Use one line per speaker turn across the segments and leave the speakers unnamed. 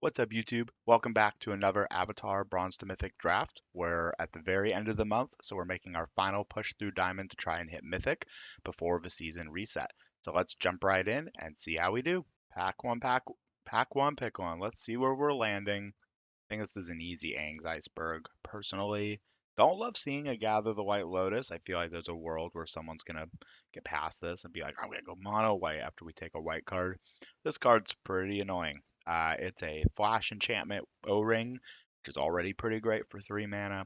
What's up, YouTube? Welcome back to another Avatar Bronze to Mythic draft. We're at the very end of the month, so we're making our final push through Diamond to try and hit Mythic before the season reset. So let's jump right in and see how we do. Pack one, pick one. Let's see where we're landing. I think this is an easy Aang's Iceberg. Personally, don't love seeing a Gather the White Lotus. I feel like there's a world where someone's gonna get past this and be like, I'm gonna go mono white after we take a white card. This card's pretty annoying. It's a flash enchantment O-ring, which is already pretty great for 3 mana,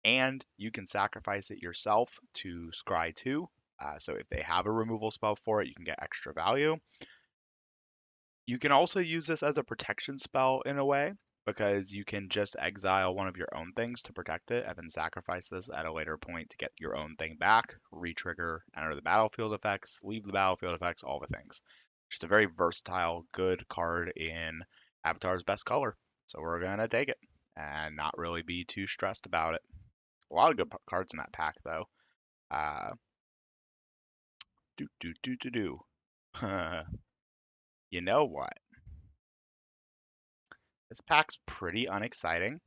and you can sacrifice it yourself to scry 2. So if they have a removal spell for it, you can get extra value. You can also use this as a protection spell in a way, because you can just exile one of your own things to protect it and then sacrifice this at a later point to get your own thing back, re-trigger, enter the battlefield effects, leave the battlefield effects, all the things. Just a very versatile, good card in Avatar's best color. So we're going to take it and not really be too stressed about it. A lot of good cards in that pack, though. Uh, do. You know what? This pack's pretty unexciting.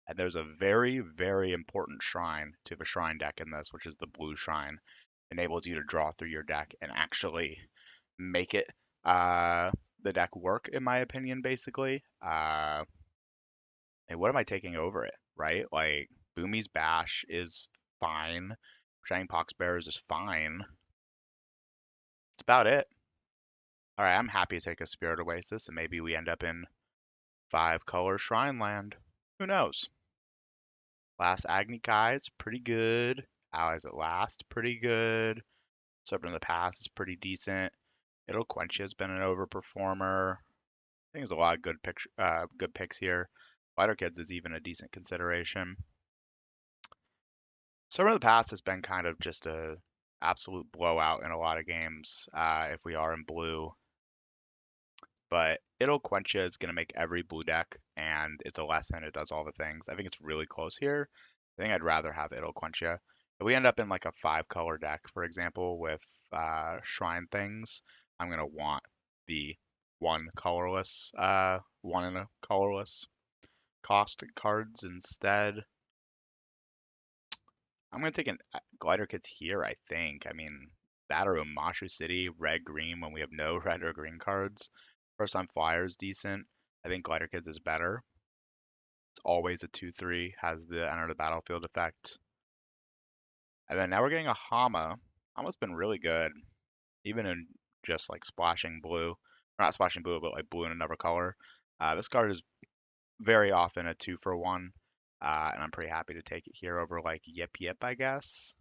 And there's a very, very important shrine to the shrine deck in this, which is the blue shrine. Enables you to draw through your deck and actually make it the deck work, in my opinion, basically. And what am I taking over it, right? Like, Boomy's Bash is fine. Shining Poxbearers is fine. That's about it. All right, I'm happy to take a Spirit Oasis, and maybe we end up in 5-color Shrine Land. Who knows? Last Agni Kai is pretty good. Allies at Last, pretty good. Serpent of the Past is pretty decent. It'll Quench has been an overperformer. I think there's a lot of good picks here. Lighter Kids is even a decent consideration. Serpent of the Past has been kind of just a absolute blowout in a lot of games if we are in blue. But It'll Quench is going to make every blue deck, and it's a lesson. It does all the things. I think it's really close here. I think I'd rather have It'll Quench ya. If we end up in like a 5-color deck, for example, with Shrine things, I'm going to want the one in a colorless cost cards instead. I'm going to take an Glider Kits here, I think. I mean, that or Umashu City, red-green when we have no red or green cards. First time Flyer is decent. I think Glider Kids is better. It's always a 2/3, has the enter the battlefield effect. And then now we're getting a Hama. Hama's been really good, even in just like splashing blue. Or not splashing blue, but like blue in another color. This card is very often a 2-for-1, and I'm pretty happy to take it here over like Yip Yip, I guess.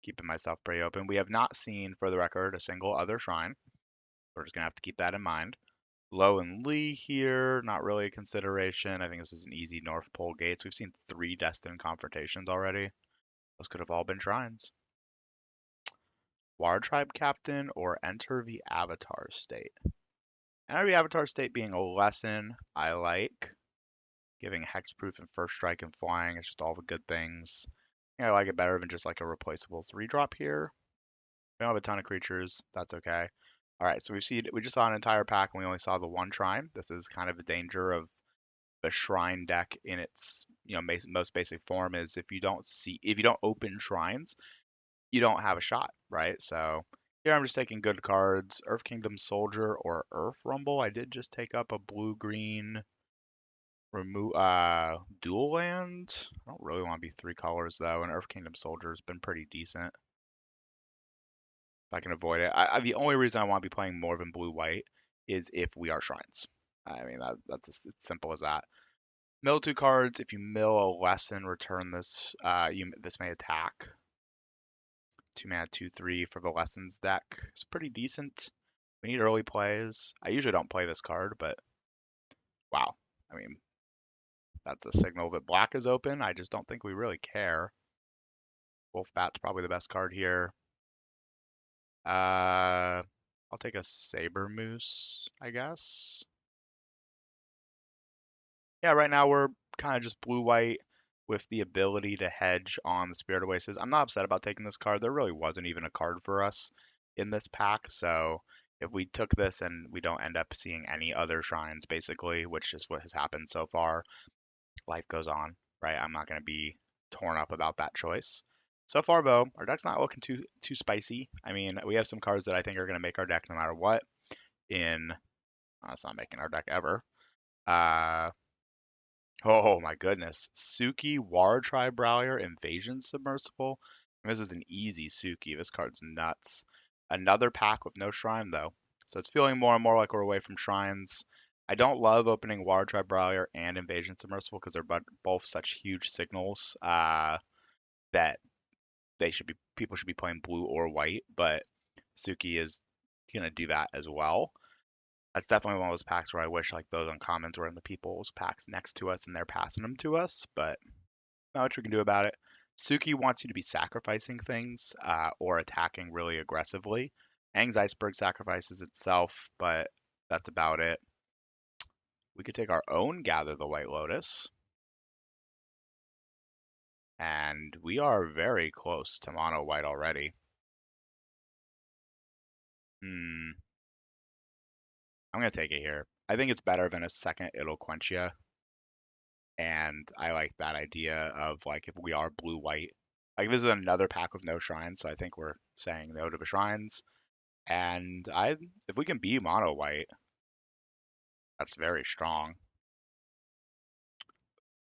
Keeping myself pretty open. We have not seen, for the record, a single other shrine. We're just going to have to keep that in mind. Low and Lee here, not really a consideration. I think this is an easy North Pole Gates. We've seen 3 Destined Confrontations already. Those could have all been shrines. War Tribe Captain or Enter the Avatar State. Enter the Avatar State being a lesson I like. Giving hexproof and first strike and flying. It's just all the good things. I like it better than just like a replaceable 3-drop here. We don't have a ton of creatures. That's okay. All right, so we just saw an entire pack and we only saw the one shrine. This is kind of the danger of the shrine deck in its most basic form is if you don't open shrines, you don't have a shot, right? So here I'm just taking good cards. Earth Kingdom Soldier or Earth Rumble. I did just take up a blue-green dual land. I don't really want to be 3 colors though, and Earth Kingdom Soldier has been pretty decent. If I can avoid it. The only reason I want to be playing more than blue-white is if we are shrines. I mean, that's as simple as that. Mill 2 cards. If you mill a lesson, return this. This may attack. 2 mana, 2/3 for the lessons deck. It's pretty decent. We need early plays. I usually don't play this card, but wow. I mean, that's a signal that black is open. I just don't think we really care. Wolfbat's probably the best card here. I'll take a Saber Moose, I guess. Yeah, right now we're kind of just blue-white with the ability to hedge on the Spirit Oasis. I'm not upset about taking this card. There really wasn't even a card for us in this pack, so If we took this and we don't end up seeing any other shrines, basically, which is what has happened so far, life goes on, right? I'm not going to be torn up about that choice. So far, though, our deck's not looking too spicy. I mean, we have some cards that I think are going to make our deck no matter what. It's not making our deck ever. Uh, oh my goodness, Suki, War Tribe Brawler, Invasion Submersible. This is an easy Suki. This card's nuts. Another pack with no shrine though, so it's feeling more and more like we're away from shrines. I don't love opening War Tribe Brawler and Invasion Submersible because they're both such huge signals that people should be playing blue or white, but Suki is gonna do that as well. That's definitely one of those packs where I wish like those uncommons were in the people's packs next to us and they're passing them to us, but not much we can do about it. Suki wants you to be sacrificing things or attacking really aggressively. Aang's Iceberg sacrifices itself, but that's about it. We could take our own Gather the White Lotus, and we are very close to mono white already. Hmm, I'm gonna take it here. I think it's better than a second It'll Quench Ya, and I like that idea of like if we are blue white, like this is another pack with no shrines, so I think we're saying no to the shrines. And if we can be mono white, that's very strong.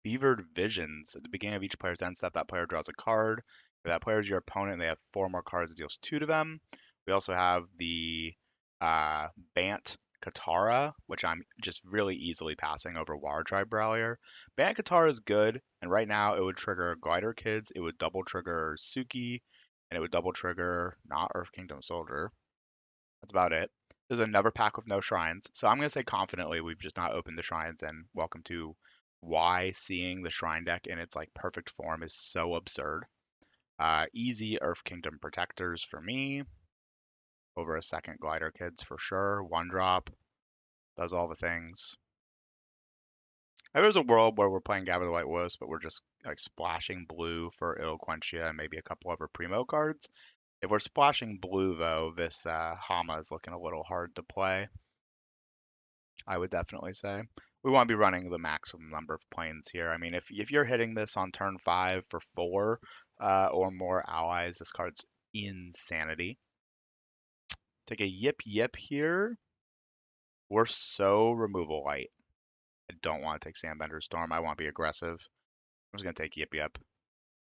Fevered Visions. At the beginning of each player's end step, that player draws a card. If that player is your opponent and they have four more cards, it deals two to them. We also have the Bant Katara, which I'm just really easily passing over War Tribe Brawler. Bant Katara is good, and right now it would trigger Glider Kids, it would double trigger Suki, and it would double trigger not Earth Kingdom Soldier. That's about it. There's another pack with no shrines. So I'm going to say confidently we've just not opened the shrines, and welcome to why seeing the shrine deck in its like perfect form is so absurd. Easy Earth Kingdom Protectors for me. Over a second Glider Kids for sure. One drop. Does all the things. If there's a world where we're playing Gather the White Wisp, but we're just like splashing blue for Ilquentia and maybe a couple other primo cards. If we're splashing blue though, this Hama is looking a little hard to play. I would definitely say. We want to be running the maximum number of planes here. I mean, if you're hitting this on turn 5 for 4 or more allies, this card's insanity. Take a Yip Yip here. We're so removal light. I don't want to take Sandbender Storm. I want to be aggressive. I'm just going to take Yip Yip.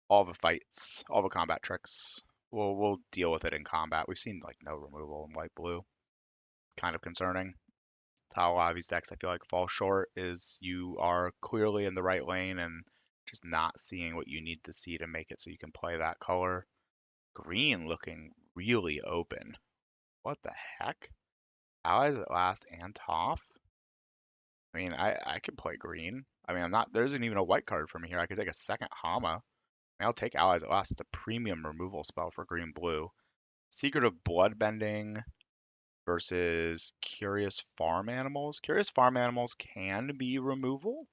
All the fights, all the combat tricks. We'll deal with it in combat. We've seen like no removal in white blue. Kind of concerning. How a lot of these decks I feel like fall short is you are clearly in the right lane and just not seeing what you need to see to make it so you can play that color. Green looking really open. What the heck? Allies at last and Toph? I mean, I could play green. I mean, I'm not, there isn't even a white card for me here. I could take a second Hama. I mean, I'll take Allies at last. It's a premium removal spell for green blue. Secret of Bloodbending versus Curious Farm Animals. Curious Farm Animals can be removal.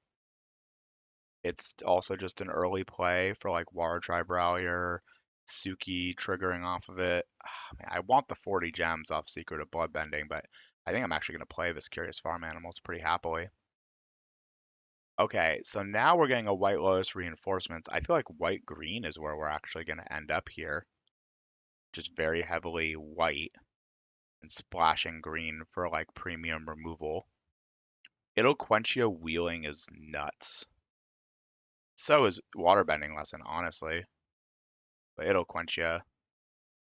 It's also just an early play for like War Tribe Rallier, Suki triggering off of it. Man, I want the 40 gems off Secret of Bloodbending, but I think I'm actually going to play this Curious Farm Animals pretty happily. Okay, so now we're getting a White Lotus reinforcements. I feel like white green is where we're actually going to end up here. Just very heavily white and splashing green for like premium removal. It'll quench you wheeling is nuts. So is waterbending lesson, honestly. But it'll quench you. I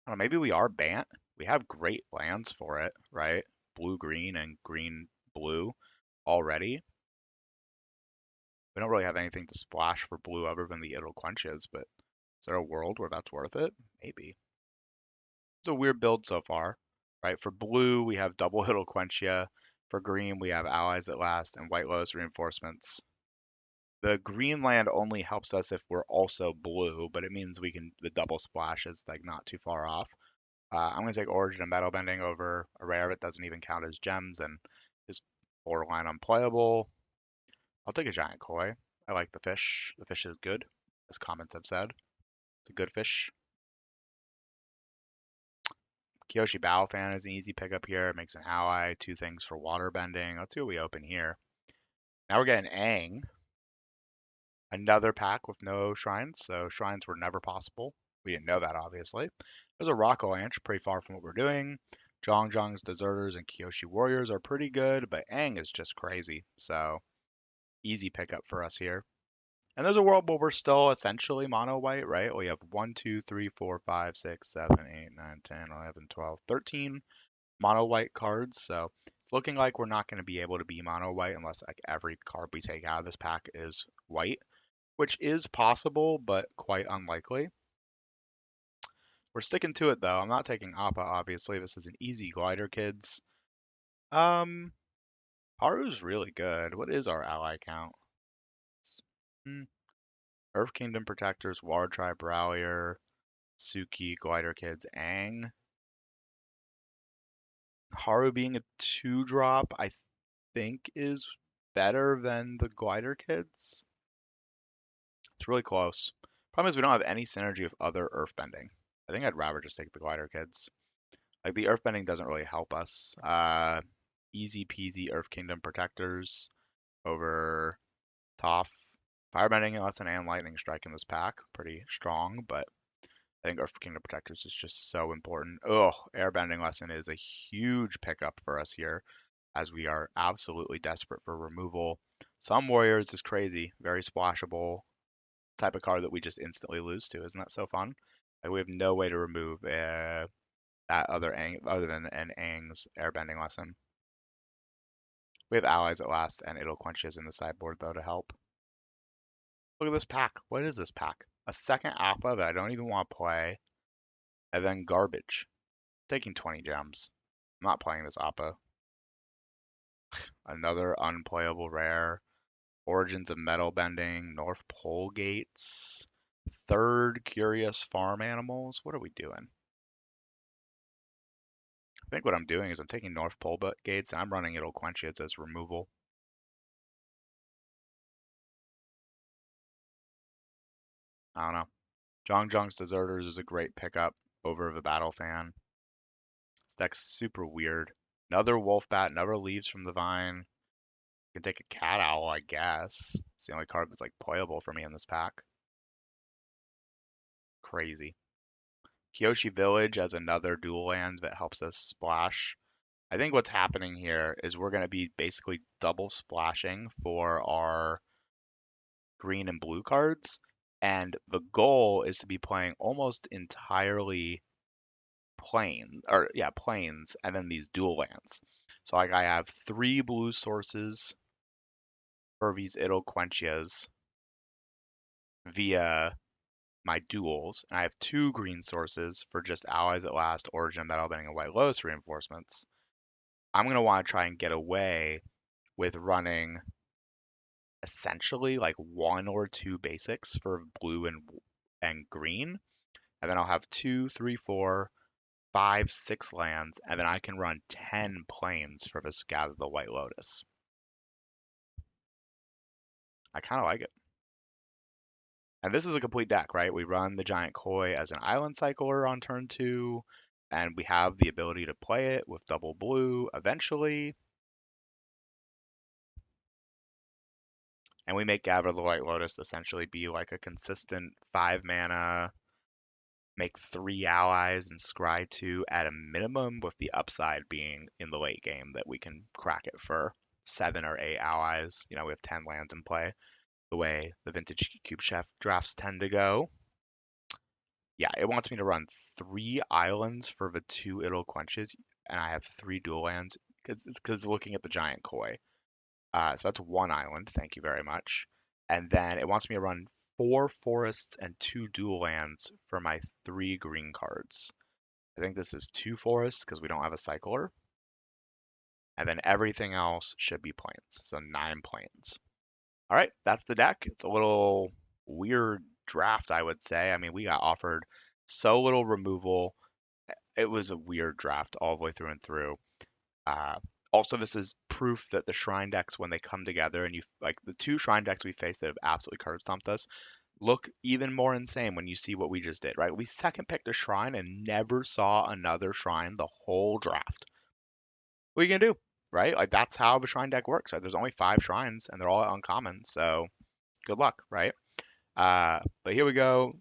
don't know, maybe we are Bant. We have great lands for it, right? Blue green and green blue already. We don't really have anything to splash for blue other than the it'll quenches, but is there a world where that's worth it? Maybe. It's a weird build so far, right? For blue, we have double it'll quench ya. For green, we have allies at last and white lotus reinforcements. The green land only helps us if we're also blue, but it means we can, the double splash is like not too far off. I'm going to take Origin and Metal Bending over a rare that doesn't even count as gems and is borderline unplayable. I'll take a Giant Koi. I like the fish. The fish is good, as comments have said. It's a good fish. Kyoshi Fan is an easy pickup here. It makes an ally, two things for water bending. Let's see what we open here. Now we're getting Aang, another pack with no shrines, so shrines were never possible. We didn't know that, obviously. There's a Rock Avalanche, pretty far from what we're doing. Zhong's Deserters and Kyoshi Warriors are pretty good, but Aang is just crazy, so easy pickup for us here. And there's a world where we're still essentially mono white, right? We have 1, 2, 3, 4, 5, 6, 7, 8, 9, 10, 11, 12, 13 mono white cards. So it's looking like we're not going to be able to be mono white unless like every card we take out of this pack is white, which is possible, but quite unlikely. We're sticking to it though. I'm not taking Appa, obviously. This is an easy glider, kids. Um, Haru's really good. What is our ally count? Hmm. Earth Kingdom Protectors, Water Tribe Rallier, Suki, Glider Kids, Aang. Haru being a 2-drop, I think is better than the Glider Kids. It's really close. Problem is we don't have any synergy with other Earthbending. I think I'd rather just take the Glider Kids. Like the Earthbending doesn't really help us. Easy peasy Earth Kingdom Protectors over Toph. Firebending lesson and Lightning Strike in this pack. Pretty strong, but I think Earth Kingdom Protectors is just so important. Oh, Airbending Lesson is a huge pickup for us here, as we are absolutely desperate for removal. Some Warriors is crazy, very splashable type of card that we just instantly lose to. Isn't that so fun? Like we have no way to remove that other than an Aang's Airbending Lesson. We have allies at last, and it'll quenches in the sideboard though to help. Look at this pack. What is this pack? A second Appa that I don't even want to play, and then garbage. Taking 20 gems. I'm not playing this Appa. Another unplayable rare. Origins of Metal Bending. North Pole Gates. Third Curious Farm Animals. What are we doing? I think what I'm doing is I'm taking North Pole Gates and I'm running It'll Quench It as removal. I don't know. Zhong's Deserters is a great pickup over the Battle Fan. This deck's super weird. Another Wolf Bat, another Leaves from the Vine. You can take a Cat Owl, I guess. It's the only card that's like playable for me in this pack. Crazy. Kyoshi Village as another dual land that helps us splash. I think what's happening here is we're going to be basically double splashing for our green and blue cards. And the goal is to be playing almost entirely plains, and then these dual lands. So like I have 3 blue sources for these It'll Quenchias via my duels, and I have 2 green sources for just allies at last, Origin, Metal Bending, and White Lotus reinforcements. I'm going to want to try and get away with running essentially like 1 or 2 basics for blue and green, and then I'll have 2, 3, 4, 5, 6 lands, and then I can run 10 plains for this Gather the White Lotus. I kind of like it. And this is a complete deck, right? We run the Giant Koi as an island cycler on turn 2, and we have the ability to play it with double blue eventually. And we make Gather the White Lotus essentially be like a consistent 5 mana, make 3 allies and scry 2 at a minimum, with the upside being in the late game that we can crack it for 7 or 8 allies. You know, we have 10 lands in play, the way the Vintage Cube Chef drafts tend to go. Yeah, it wants me to run 3 islands for the 2 It'll Quenches, and I have 3 dual lands, because looking at the Giant Koi. So that's 1 island, thank you very much. And then it wants me to run 4 forests and 2 dual lands for my 3 green cards. I think this is 2 forests because we don't have a cycler. And then everything else should be plains, so 9 plains. All right, that's the deck. It's a little weird draft, I would say. I mean, we got offered so little removal. It was a weird draft all the way through and through. Uh, Also, this is proof that the shrine decks, when they come together, and you like the 2 shrine decks we faced that have absolutely curb stomped us, look even more insane when you see what we just did, right? We second picked a shrine and never saw another shrine the whole draft. What are you gonna do, right? Like that's how the shrine deck works, right? There's only 5 shrines and they're all uncommon, so good luck, right? But here we go.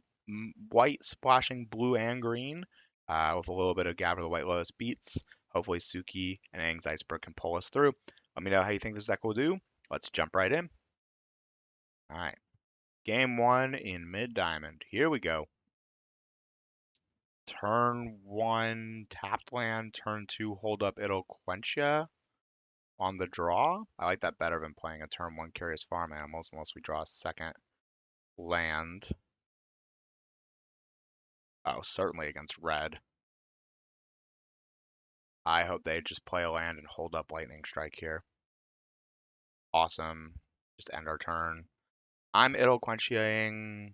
White splashing blue and green with a little bit of Gabber the White Lotus beats. Hopefully Suki and Aang's Iceberg can pull us through. Let me know how you think this deck will do. Let's jump right in. All right. Game 1 in mid diamond. Here we go. Turn 1 tapped land. Turn 2 hold up It'll Quench Ya on the draw. I like that better than playing a turn 1 Curious Farm Animals unless we draw a second land. Oh, certainly against red. I hope they just play a land and hold up Lightning Strike here. Awesome. Just end our turn. I'm It'll Quenching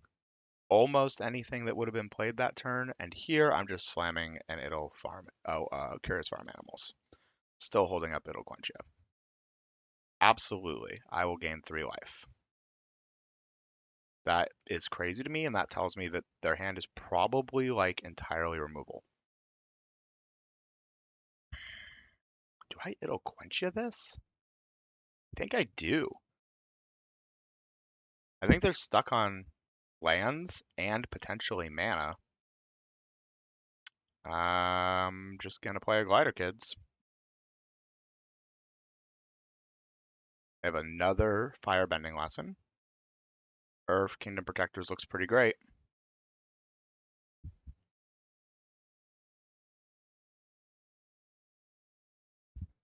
almost anything that would have been played that turn, and here I'm just slamming an It'll Farm. Curious Farm Animals. Still holding up It'll Quench Ya. Absolutely. I will gain 3 life. That is crazy to me, and that tells me that their hand is probably like entirely removable. Do I It'll Quench Ya this? I think I do. I think they're stuck on lands and potentially mana. I'm just gonna play a glider, kids. I have another firebending lesson. Earth Kingdom Protectors looks pretty great.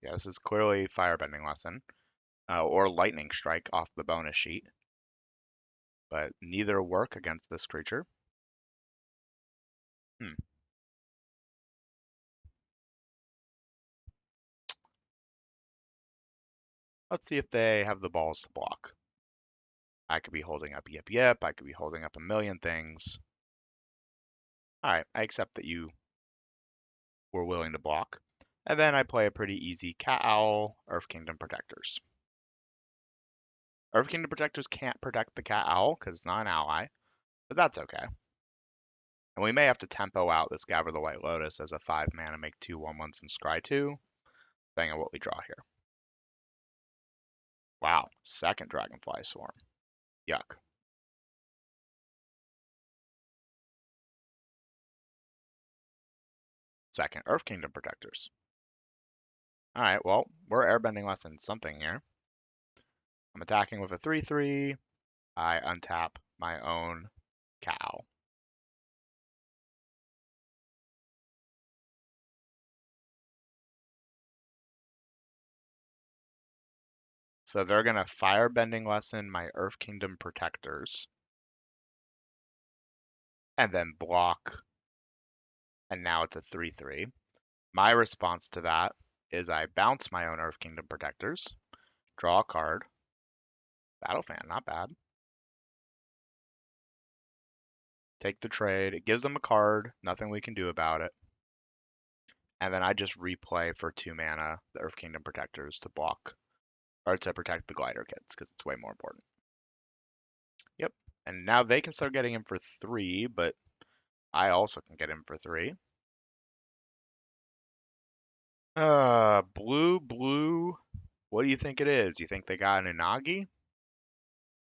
Yeah, this is clearly firebending lesson. Or lightning strike off the bonus sheet. But neither work against this creature. Hmm. Let's see if they have the balls to block. I could be holding up Yip Yip. I could be holding up a million things. Alright, I accept that you were willing to block. And then I play a pretty easy Cat Owl, Earth Kingdom Protectors. Earth Kingdom Protectors can't protect the Cat Owl because it's not an ally, but that's okay. And we may have to tempo out this Gabber the White Lotus as a 5 mana make 2 1/1s and scry 2, depending on what we draw here. Wow, second Dragonfly Swarm. Yuck. Second Earth Kingdom Protectors. Alright, well, we're airbending less than something here. I'm attacking with a 3/3. I untap my own cow. So they're going to firebending lesson my Earth Kingdom Protectors. And then block. And now it's a 3/3. My response to that is I bounce my own Earth Kingdom Protectors, draw a card. Battle Fan, not bad. Take the trade. It gives them a card. Nothing we can do about it. And then I just replay for 2 mana the Earth Kingdom Protectors to block or to protect the Glider Kids because it's way more important. Yep. And now they can start getting him for 3, but I also can get him for 3. Blue, blue. What do you think it is? You think they got an Inagi?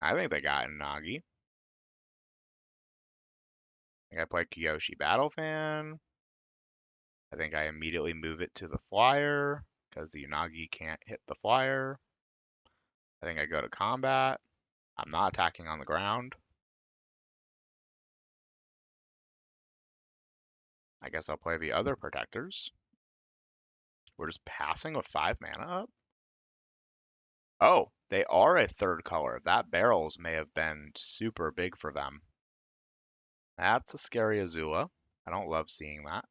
I think they got an Inagi. I think I play Kyoshi Battle Fan. I think I immediately move it to the flyer because the Unagi can't hit the flyer. I think I go to combat. I'm not attacking on the ground. I guess I'll play the other protectors. We're just passing with 5 mana up. Oh, they are a third color. That barrels may have been super big for them. That's a scary Azula. I don't love seeing that.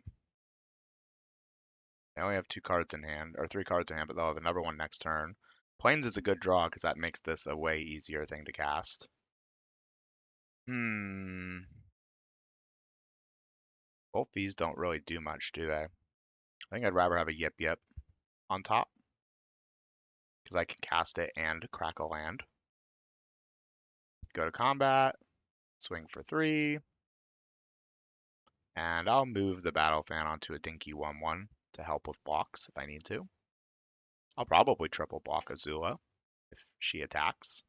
They only have 2 cards in hand, or 3 cards in hand, but they'll have another one next turn. Plains is a good draw because that makes this a way easier thing to cast. Both these don't really do much, do they? I think I'd rather have a Yip Yip on top because I can cast it and crack a land. Go to combat. Swing for 3. And I'll move the Battle Fan onto a dinky 1/1 to help with blocks if I need to. I'll probably triple block Azula if she attacks.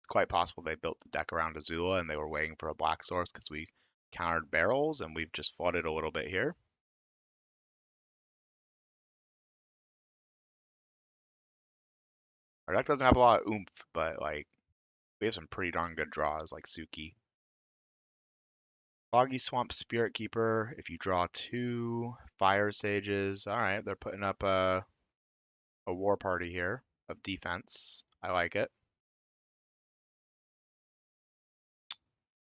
It's quite possible they built the deck around Azula and they were waiting for a black source because we countered barrels and we've just flooded a little bit here. Our deck doesn't have a lot of oomph, but like we have some pretty darn good draws like Suki. Foggy Swamp Spirit Keeper. If you draw 2 Fire Sages, all right, they're putting up a war party here of defense. I like it.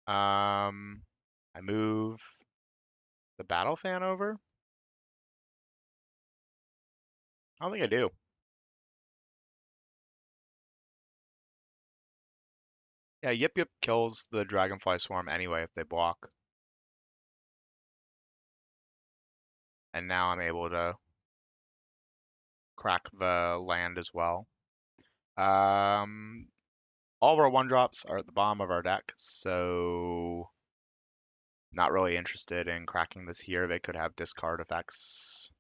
I move the Battle Fan over. I don't think I do. Yeah, Yip Yip kills the Dragonfly Swarm anyway if they block. And now I'm able to crack the land as well. All of our 1-drops are at the bottom of our deck, so not really interested in cracking this here. They could have discard effects.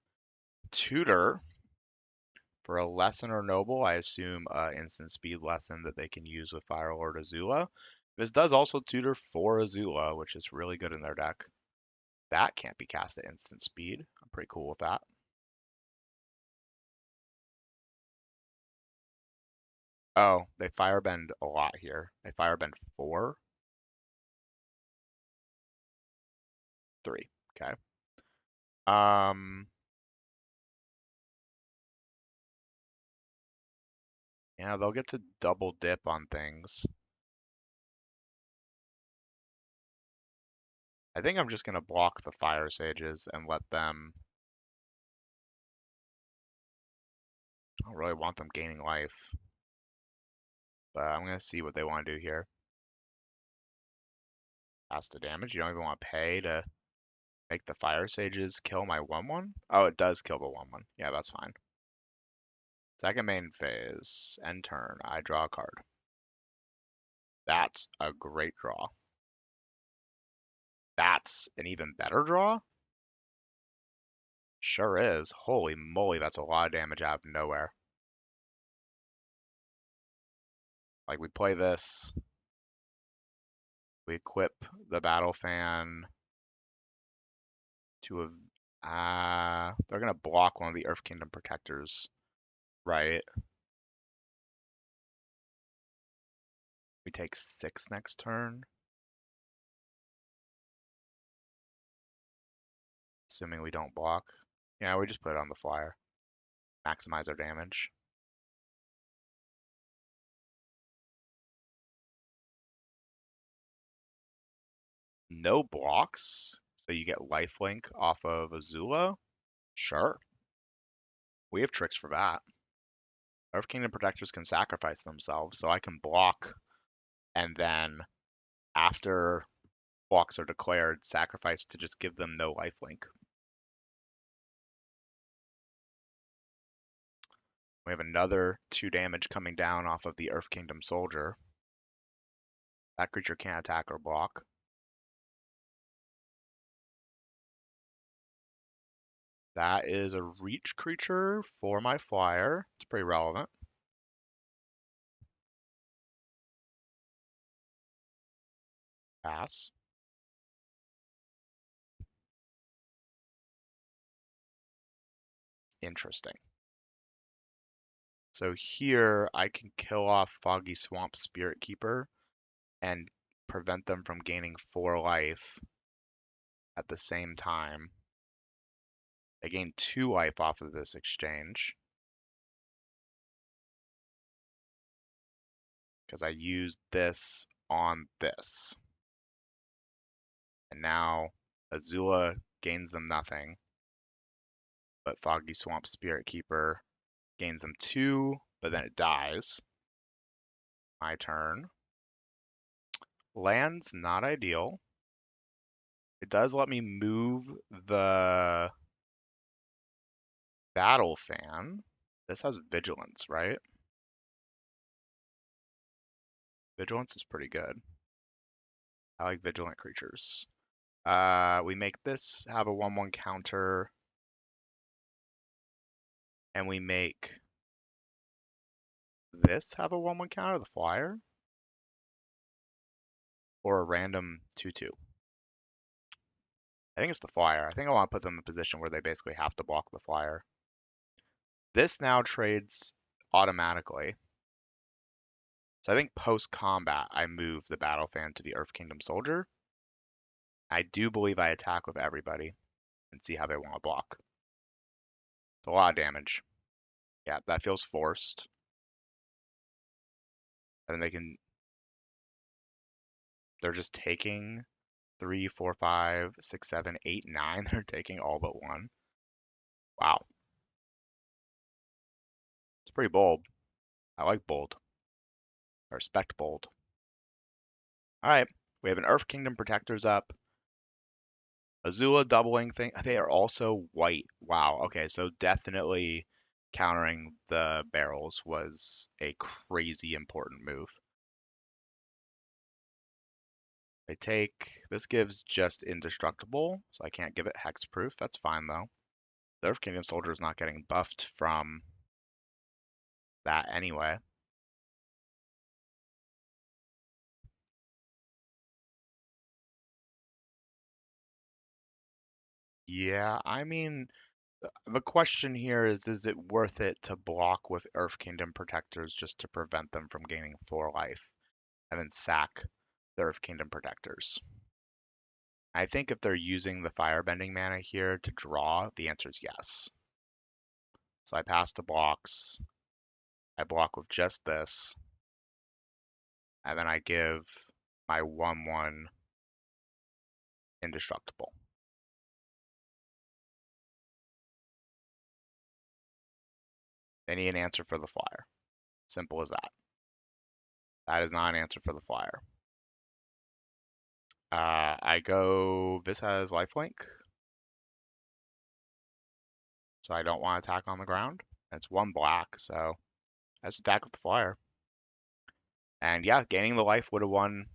Tutor for a lesson or noble, I assume instant speed lesson that they can use with Fire Lord Azula. This does also tutor for Azula, which is really good in their deck. That can't be cast at instant speed. I'm pretty cool with that. Oh, they firebend a lot here. They firebend 4, 3. Okay. Yeah, they'll get to double dip on things. I think I'm just gonna block the Fire Sages and let them. I don't really want them gaining life, but I'm gonna see what they want to do here. Pass the damage. You don't even want to pay to make the Fire Sages kill my 1/1? Oh, it does kill the 1/1. Yeah, that's fine. Second main phase. End turn. I draw a card. That's a great draw. That's an even better draw? Sure is. Holy moly, that's a lot of damage out of nowhere. Like, we play this. We equip the Battle Fan to a... they're going to block one of the Earth Kingdom Protectors, right? We take 6 next turn. Assuming we don't block. Yeah, we just put it on the flyer. Maximize our damage. No blocks, so you get lifelink off of Azula? Sure. We have tricks for that. Earth Kingdom Protectors can sacrifice themselves, so I can block, and then after blocks are declared, sacrifice to just give them no lifelink. We have another 2 damage coming down off of the Earth Kingdom Soldier. That creature can't attack or block. That is a reach creature for my flyer. It's pretty relevant. Pass. Interesting. So here I can kill off Foggy Swamp Spirit Keeper and prevent them from gaining 4 life at the same time. They gain 2 life off of this exchange because I used this on this. And now Azula gains them nothing, but Foggy Swamp Spirit Keeper gains them 2, but then it dies. My turn. Land's not ideal. It does let me move the Battle Fan. This has Vigilance, right? Vigilance is pretty good. I like vigilant creatures. We make this have a 1/1 counter, and we make this have a 1/1 counter, the flyer, or a random 2/2. I think it's the flyer. I think I want to put them in a position where they basically have to block the flyer. This now trades automatically. So I think post-combat, I move the Battle Fan to the Earth Kingdom Soldier. I do believe I attack with everybody and see how they want to block. It's a lot of damage. Yeah, that feels forced. And they're just taking 3, 4, 5, 6, 7, 8, 9. They're taking all but one. Wow. It's pretty bold. I like bold. I respect bold. All right. We have an Earth Kingdom Protectors up. Azula doubling thing. They are also white. Wow. Okay, so definitely countering the barrels was a crazy important move. They take, this gives just indestructible, so I can't give it hexproof. That's fine though. The Earth Kingdom Soldier is not getting buffed from that anyway. Yeah, I mean, the question here is it worth it to block with Earth Kingdom Protectors just to prevent them from gaining 4 life and then sack the Earth Kingdom Protectors? I think if they're using the firebending mana here to draw, the answer is yes. So I pass the blocks. I block with just this, and then I give my 1/1 indestructible. They need an answer for the flyer. Simple as that. That is not an answer for the flyer. I go, this has lifelink, so I don't want to attack on the ground. It's 1 black, so let's attack with the flyer. And yeah, gaining the life would have won.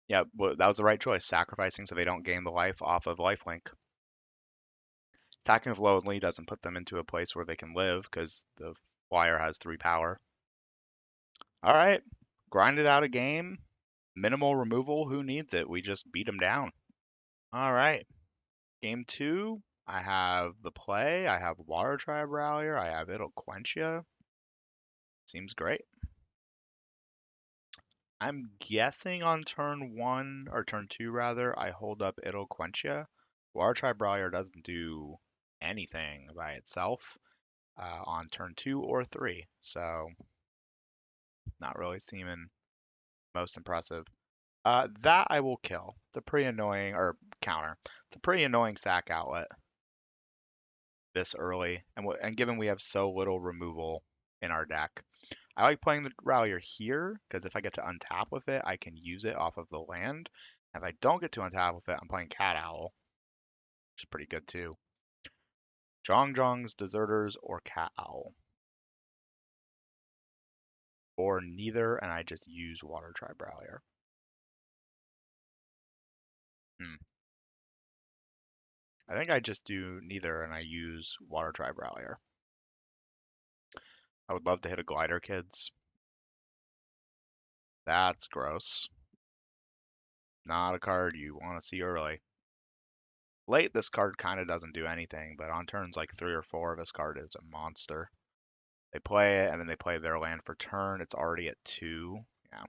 Yeah, that was the right choice. Sacrificing so they don't gain the life off of lifelink. Attacking with Lonely doesn't put them into a place where they can live because the flyer has 3 power. All right, grinded out a game. Minimal removal. Who needs it? We just beat them down. All right, game 2. I have the play. I have Water Tribe Rallier. I have It'll Quench Ya. Seems great. I'm guessing on turn 1 or turn 2 rather, I hold up It'll Quench Ya. Water Tribe Rallier doesn't do anything by itself on turn 2 or 3, so not really seeming most impressive. That I will kill. It's a pretty annoying, or counter. It's a pretty annoying sack outlet this early, and given we have so little removal in our deck. I like playing the Rallier here, because if I get to untap with it, I can use it off of the land. If I don't get to untap with it, I'm playing Cat Owl, which is pretty good too. Jong's Deserters, or Cat Owl. Or neither, and I just use Water Tribe Rallier. Hmm. I think I just do neither, and I use Water Tribe Rallier. I would love to hit a glider, kids. That's gross. Not a card you want to see early. Late, this card kind of doesn't do anything, but on turns like 3 or 4, this card is a monster. They play it, and then they play their land for turn. It's already at 2. Yeah.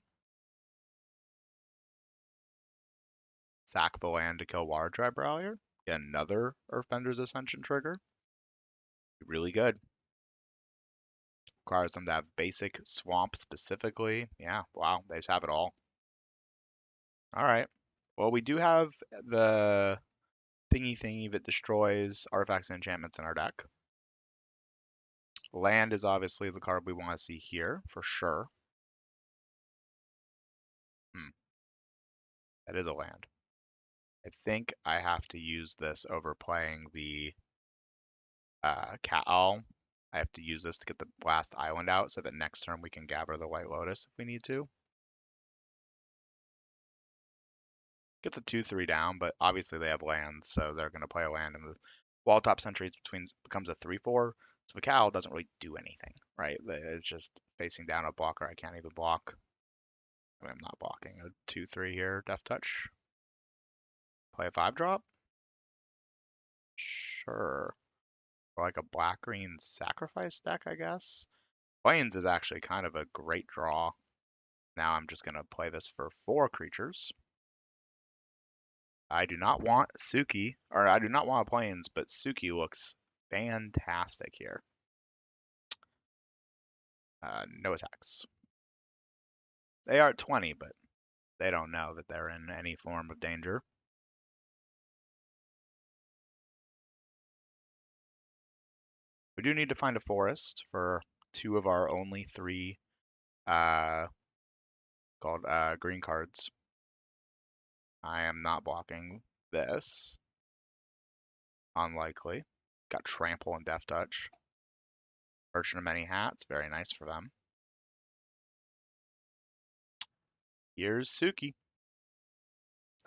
Sack the land to kill Water Tribe Rallier. Get another Earthbender's Ascension trigger. Really good. Requires them to have basic swamp specifically. Yeah, wow, they just have it all. All right. Well, we do have the thingy that destroys artifacts and enchantments in our deck. Land is obviously the card we want to see here for sure. Hmm, that is a land. I think I have to use this over playing the Cat Owl. I have to use this to get the last island out so that next turn we can gather the White Lotus if we need to. Gets a 2/3 down, but obviously they have lands, so they're going to play a land, and the wall top sentries between becomes a 3/4. So the cow doesn't really do anything, right? It's just facing down a blocker I can't even block. I mean, I'm not blocking a 2/3 here. Death touch. Play a 5-drop. Sure. Or like a black green sacrifice deck, I guess. Plains is actually kind of a great draw. Now I'm just going to play this for 4 creatures. I do not want Suki, or I do not want Plains, but Suki looks fantastic here. No attacks. They are at 20, but they don't know that they're in any form of danger. We do need to find a forest for 2 of our only 3 uh, called green cards. I am not blocking this. Unlikely. Got Trample and Death Touch. Merchant of Many Hats, very nice for them. Here's Suki.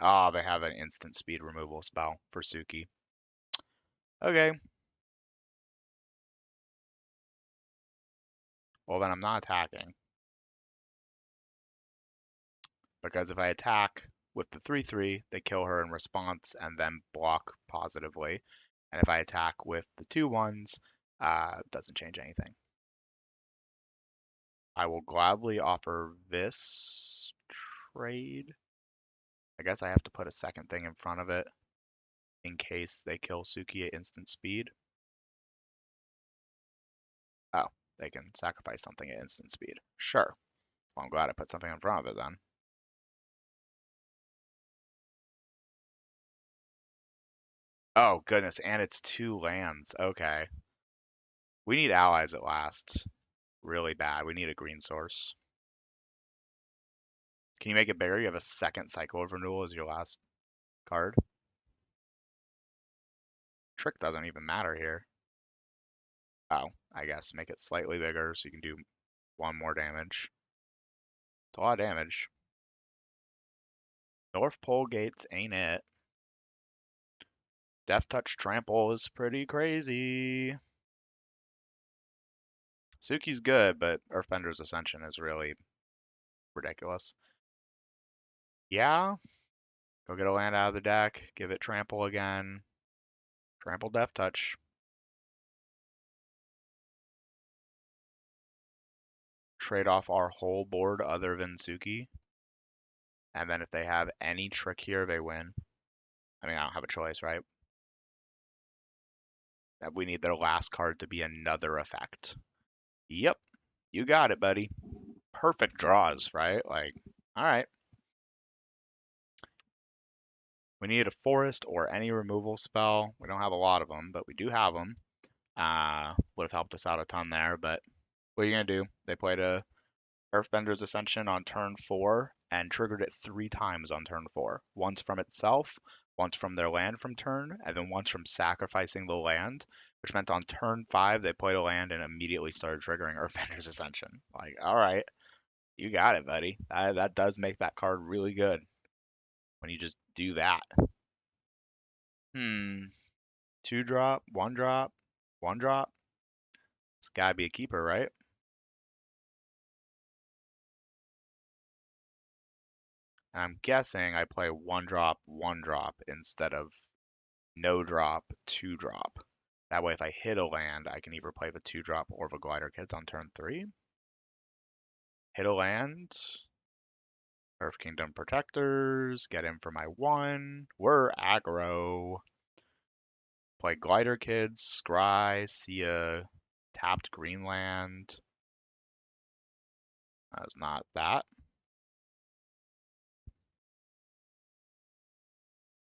Ah, they have an instant speed removal spell for Suki. Okay. Well, then I'm not attacking. Because if I attack with the 3/3, they kill her in response and then block positively. And if I attack with the 2/1s, doesn't change anything. I will gladly offer this trade. I guess I have to put a second thing in front of it in case they kill Suki at instant speed. Oh, they can sacrifice something at instant speed. Sure. Well, I'm glad I put something in front of it then. Oh, goodness, and it's 2 lands. Okay. We need allies at last. Really bad. We need a green source. Can you make it bigger? You have a second cycle of renewal as your last card. Trick doesn't even matter here. Oh, I guess make it slightly bigger so you can do 1 more damage. It's a lot of damage. North Pole Gates ain't it. Death Touch Trample is pretty crazy. Suki's good, but Earthbender's Ascension is really ridiculous. Yeah, go get a land out of the deck, give it Trample again. Trample Death Touch. Trade off our whole board other than Suki. And then if they have any trick here, they win. I mean, I don't have a choice, right? That we need their last card to be another effect. Yep, you got it, buddy. Perfect draws, right? Like, all right. We need a forest or any removal spell. We don't have a lot of them, but we do have them. Would have helped us out a ton there, but what are you gonna do? They played a Earthbender's Ascension on turn 4 and triggered it 3 times on turn 4. Once from itself, once from their land from turn, and then once from sacrificing the land, which meant on turn 5 they played a land and immediately started triggering Earthbender's Ascension. Like, all right, you got it, buddy. That does make that card really good when you just do that. 2-drop, 1-drop, 1-drop. It's gotta be a keeper, right? And I'm guessing I play 1-drop, 1-drop instead of no drop, 2-drop. That way, if I hit a land, I can either play the 2-drop or the Glider Kids on turn 3. Hit a land. Earth Kingdom Protectors. Get in for my 1. We're aggro. Play Glider Kids, Scry, see a tapped Greenland. That's not that.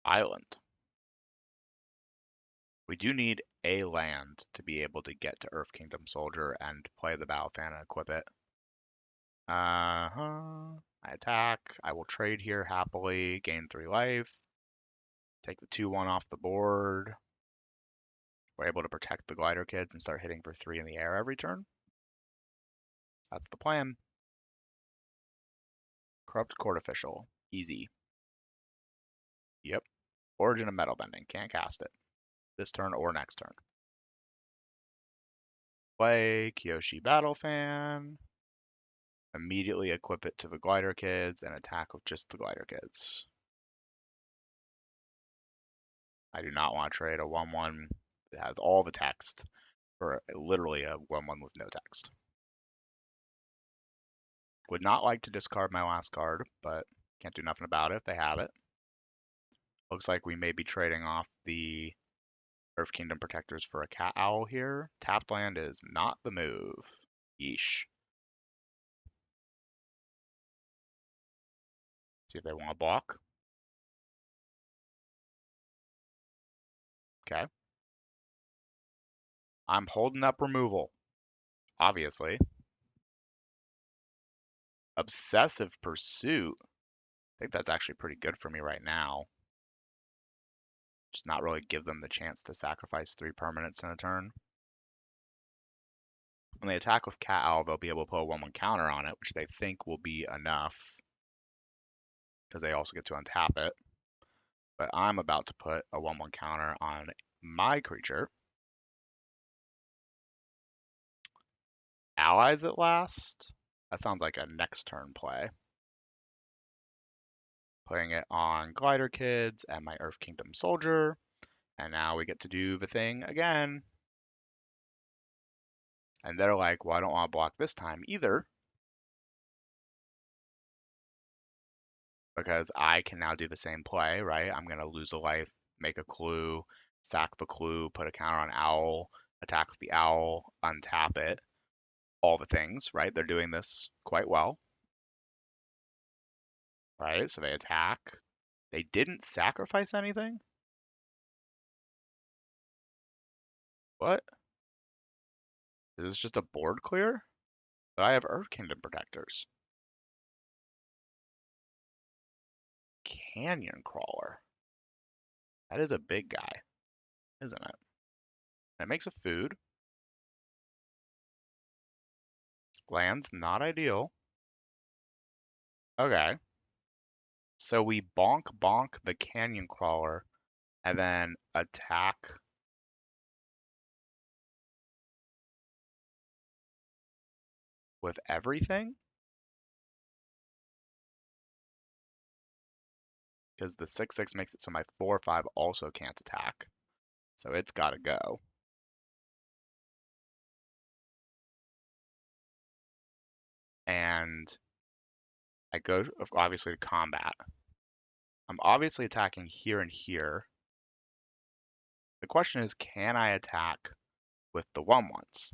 Island. We do need a land to be able to get to Earth Kingdom Soldier and play the Battle Fan and equip it. I attack. I will trade here happily, gain 3 life. Take the 2/1 off the board. We're able to protect the Glider Kids and start hitting for 3 in the air every turn. That's the plan. Corrupt Court Official. Easy. Yep. Origin of Metal Bending. Can't cast it. This turn or next turn. Play Kyoshi Battle Fan. Immediately equip it to the Glider Kids and attack with just the Glider Kids. I do not want to trade a 1/1 that has all the text for literally a 1/1 with no text. Would not like to discard my last card, but can't do nothing about it if they have it. Looks like we may be trading off the Earth Kingdom Protectors for a Cat Owl here. Tapped land is not the move. Yeesh. See if they want to block. Okay. I'm holding up removal, obviously. Obsessive Pursuit. I think that's actually pretty good for me right now. Just not really give them the chance to sacrifice 3 permanents in a turn. When they attack with Cat Owl, they'll be able to put a 1/1 counter on it, which they think will be enough because they also get to untap it. But I'm about to put a 1/1 counter on my creature. Allies at last? That sounds like a next turn play. Putting it on Glider Kids and my Earth Kingdom Soldier. And now we get to do the thing again. And they're like, well, I don't want to block this time either. Because I can now do the same play, right? I'm going to lose a life, make a clue, sack the clue, put a counter on Owl, attack with the Owl, untap it. All the things, right? They're doing this quite well. Right? So they attack. They didn't sacrifice anything? What? Is this just a board clear? But I have Earth Kingdom Protectors. Canyon Crawler. That is a big guy, isn't it? It makes a food. Land's not ideal. Okay. So we bonk bonk the Canyon Crawler and then attack with everything? Because the 6/6 makes it so my 4/5 also can't attack. So it's got to go. And I go, obviously, to combat. I'm obviously attacking here and here. The question is, can I attack with the 1/1s?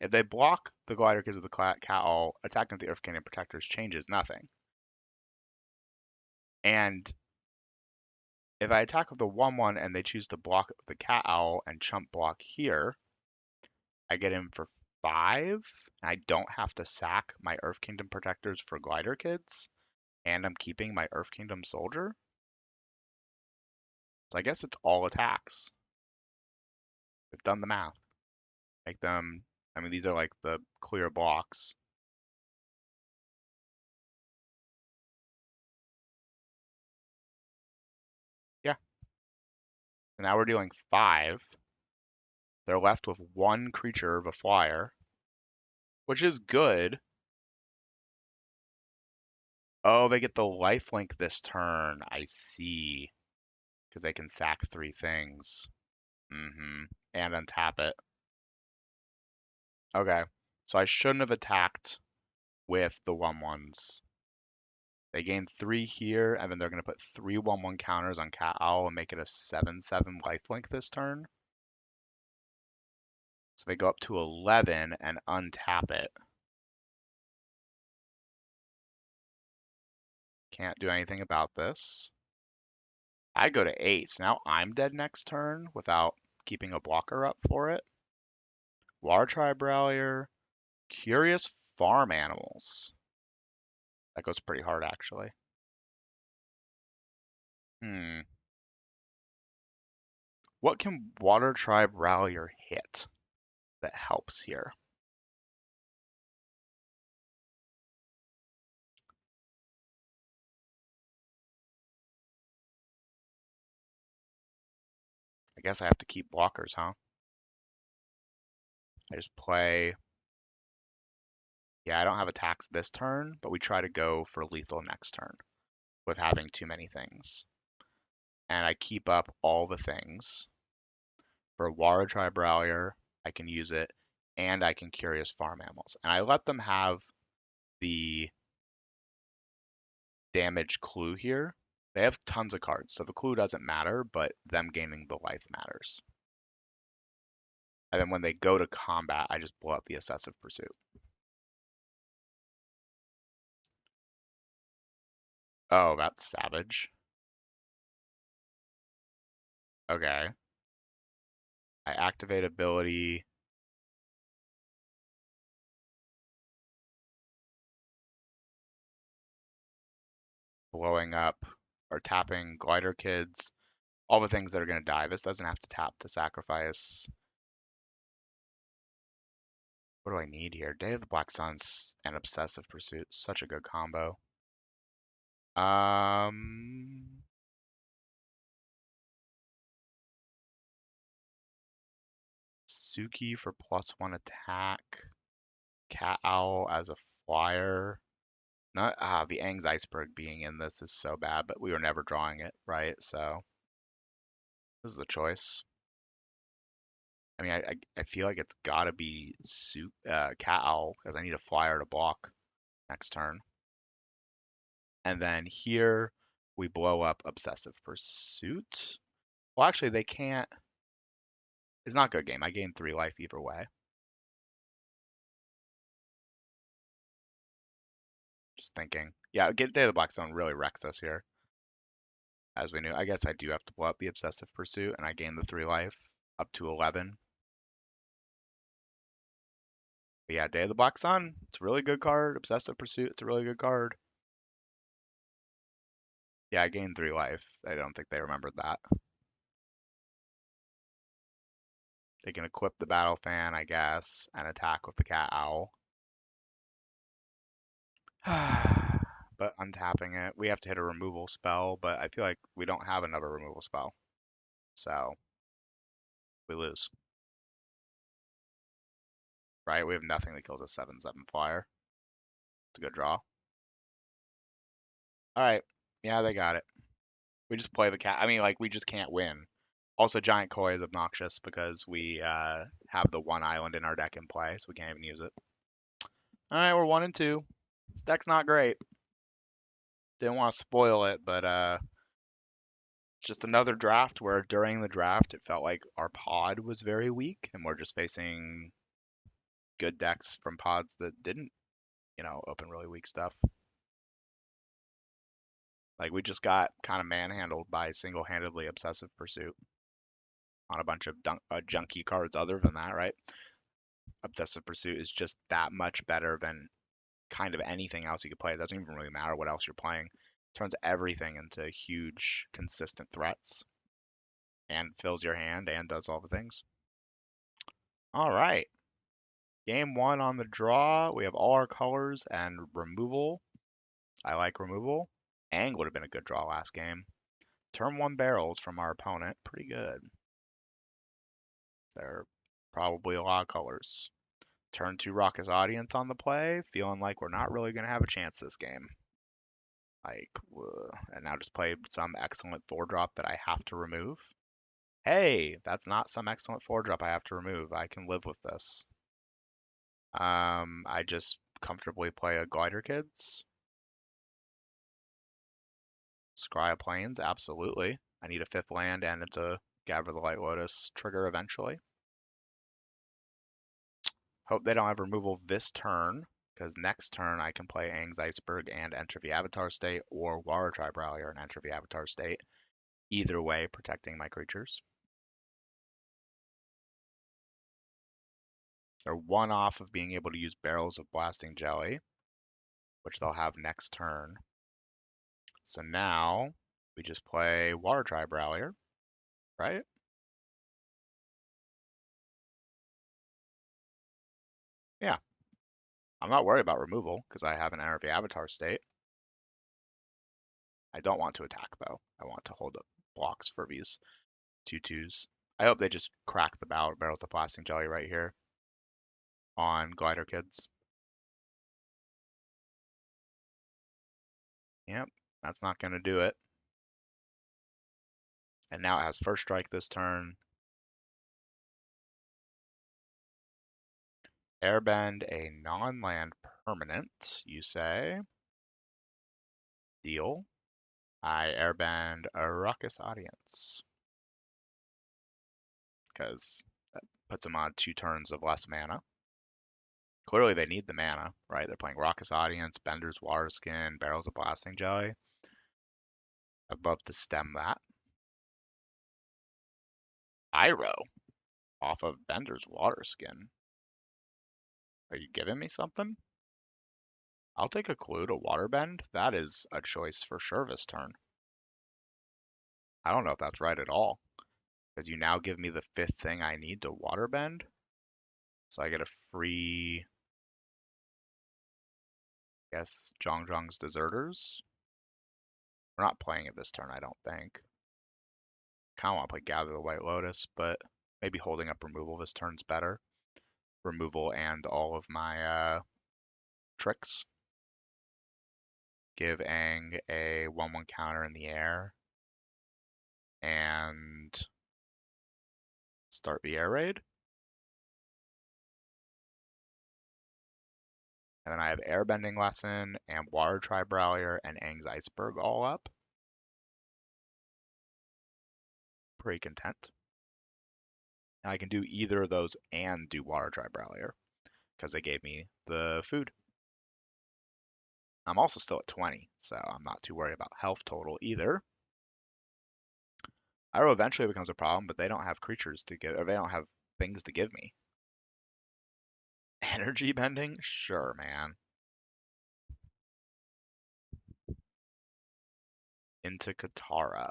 If they block the Glider Kids of the Cat Owl, attacking with the Earth Canyon Protectors changes nothing. And if I attack with the 1/1 and they choose to block the Cat Owl and chump block here, I get him for 5. I don't have to sack my Earth Kingdom Protectors for Glider Kids, and I'm keeping my Earth Kingdom Soldier. So I guess it's all attacks. We've done the math. Make them, I mean, these are like the clear blocks. Yeah. So now we're dealing 5. They're left with 1 creature of a flyer, which is good. Oh, they get the lifelink this turn. I see. Because they can sack 3 things. Mm-hmm. And untap it. Okay. So I shouldn't have attacked with the 1/1s. They gain 3 here, and then they're going to put 3 1/1 counters on Cat Owl and make it a 7/7 lifelink this turn. So they go up to 11 and untap it. Can't do anything about this. I go to 8, so now I'm dead next turn without keeping a blocker up for it. War Tribe Rallier, Curious Farm Animals. That goes pretty hard, actually. What can Water Tribe Rallier hit that helps here? I guess I have to keep blockers, huh? I just play. Yeah, I don't have attacks this turn, but we try to go for lethal next turn with having too many things. And I keep up all the things. For Wara Tribrawler, I can use it, and I can Curious Farm Animals. And I let them have the damage clue here. They have tons of cards, so the clue doesn't matter, but them gaining the life matters. And then when they go to combat, I just blow up the Obsessive Pursuit. Oh, that's savage. Okay. I activate ability. Blowing up or tapping Glider Kids. All the things that are going to die. This doesn't have to tap to sacrifice. What do I need here? Day of the Black Suns and Obsessive Pursuit. Such a good combo. Suki for +1 attack. Cat Owl as a flyer. Not the Aang's Iceberg being in this is so bad, but we were never drawing it, right? So this is a choice. I mean, I feel like it's gotta be Cat Owl because I need a flyer to block next turn. And then here we blow up Obsessive Pursuit. Well, actually, they can't. It's not a good game. I gained 3 life either way. Just thinking. Yeah, Day of the Black Zone really wrecks us here. As we knew. I guess I do have to blow up the Obsessive Pursuit, and I gain the 3 life up to 11. But yeah, Day of the Black Sun. It's a really good card. Obsessive Pursuit. It's a really good card. Yeah, I gained 3 life. I don't think they remembered that. They can equip the Battle Fan, I guess, and attack with the Cat Owl. But untapping it, we have to hit a removal spell, but I feel like we don't have another removal spell. So we lose. Right? We have nothing that kills a 7/7 flyer. It's a good draw. Alright. Yeah, they got it. We just play the cat. I mean, like, we just can't win. Also, Giant Koi is obnoxious because we have the 1 island in our deck in play, so we can't even use it. Alright, we're 1 and 2. This deck's not great. Didn't want to spoil it, but just another draft where during the draft it felt like our pod was very weak and we're just facing good decks from pods that didn't, open really weak stuff. Like we just got kind of manhandled by single-handedly Obsessive Pursuit on a bunch of junky cards other than that, right? Obsessive Pursuit is just that much better than kind of anything else you could play. It doesn't even really matter what else you're playing. It turns everything into huge, consistent threats and fills your hand and does all the things. All right. Game 1 on the draw. We have all our colors and removal. I like removal. Aang would have been a good draw last game. Turn 1 barrels from our opponent. Pretty good. They're probably a lot of colors. Turn 2 Raucous Audience on the play. Feeling like we're not really going to have a chance this game. And now just play some excellent 4-drop that I have to remove. Hey, that's not some excellent 4-drop I have to remove. I can live with this. I just comfortably play a Glider Kids. Scrya Plains, absolutely. I need a 5th land and it's a Gather the Light Lotus trigger eventually. Hope they don't have removal this turn, because next turn I can play Aang's Iceberg and enter the Avatar state, or Wara Tribrawler and enter the Avatar state. Either way, protecting my creatures. They're 1 off of being able to use Barrels of Blasting Jelly, which they'll have next turn. So now we just play Wara Tribrawler, right? Yeah. I'm not worried about removal because I have an Enter the Avatar state. I don't want to attack though. I want to hold up blocks for these 2/2s. I hope they just crack the barrels of blasting jelly right here on Glider Kids. Yep, that's not going to do it. And now it has first strike this turn. Airbend a non-land permanent, you say? Deal. I airbend a Ruckus Audience. Because that puts them on 2 turns of less mana. Clearly they need the mana, right? They're playing Raucous Audience, Bender's Waterskin, Barrels of Blasting Jelly. I'd love to stem that. Iroh off of Bender's Waterskin. Are you giving me something? I'll take a clue to Waterbend. That is a choice for sure this turn. I don't know if that's right at all, because you now give me the 5th thing I need to Waterbend. So I get a free, I guess, Zhong's Deserters. We're not playing it this turn, I don't think. Kind of want to play Gather the White Lotus, but maybe holding up removal this turn's better. Removal and all of my tricks. Give Aang a 1/1 counter in the air. And start the air raid. And then I have Airbending Lesson and Water Tribe Rallier and Aang's Iceberg all up. Pretty content. And I can do either of those and do Water Tribe Rallier because they gave me the food. I'm also still at 20, so I'm not too worried about health total either. Iroh eventually becomes a problem, but they don't have creatures to give, or they don't have things to give me. Energy bending? Sure, man. Into Katara.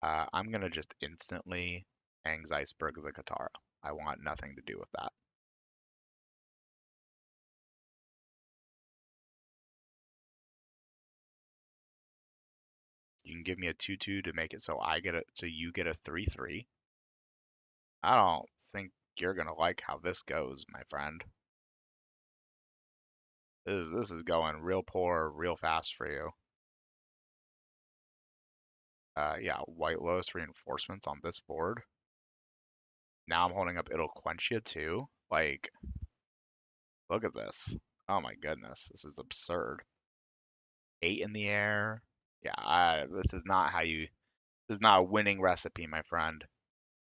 I'm gonna just instantly Aang's Iceberg the Katara. I want nothing to do with that. You can give me a 2/2 to make it so you get a 3/3. I don't think you're gonna like how this goes, my friend. This is going real poor, real fast for you. Yeah, White Lotus reinforcements on this board. Now I'm holding up It'll Quench You too. Like, look at this. Oh my goodness, this is absurd. 8 in the air. Yeah, this is not how you. This is not a winning recipe, my friend.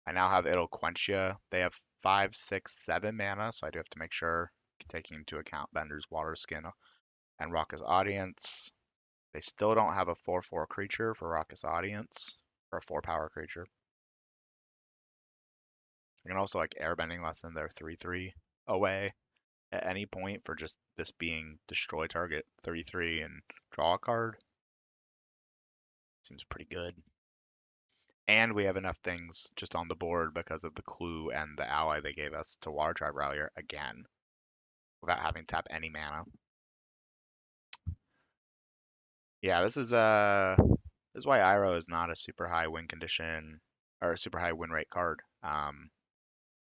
I now have It'll Quench You. They have 5, 6, 7 mana, so I do have to make sure, taking into account Bender's Waterskin and Raucous Audience. They still don't have a 4/4 creature for Raucous Audience, or a 4-power creature. I can also like Airbending Lesson their 3/3 away at any point for just this being destroy target 33 and draw a card. Seems pretty good. And we have enough things just on the board because of the clue and the ally they gave us to Water Tribe Rallier again, without having to tap any mana. Yeah, this is why Iroh is not a super high win condition or a super high win rate card.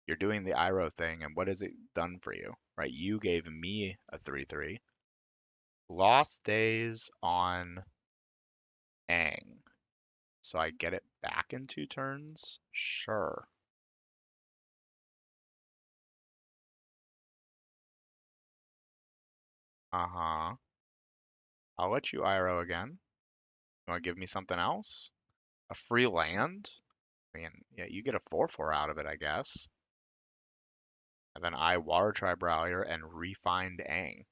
You're doing the Iroh thing, and what has it done for you? Right? You gave me a 3/3. Lost days on Aang. So I get it back in 2 turns? Sure. Uh-huh. I'll let you Iroh again. You want to give me something else? A free land? I mean, yeah, you get a 4/4 out of it, I guess. And then I Water Tribe Rallier and Refined Aang.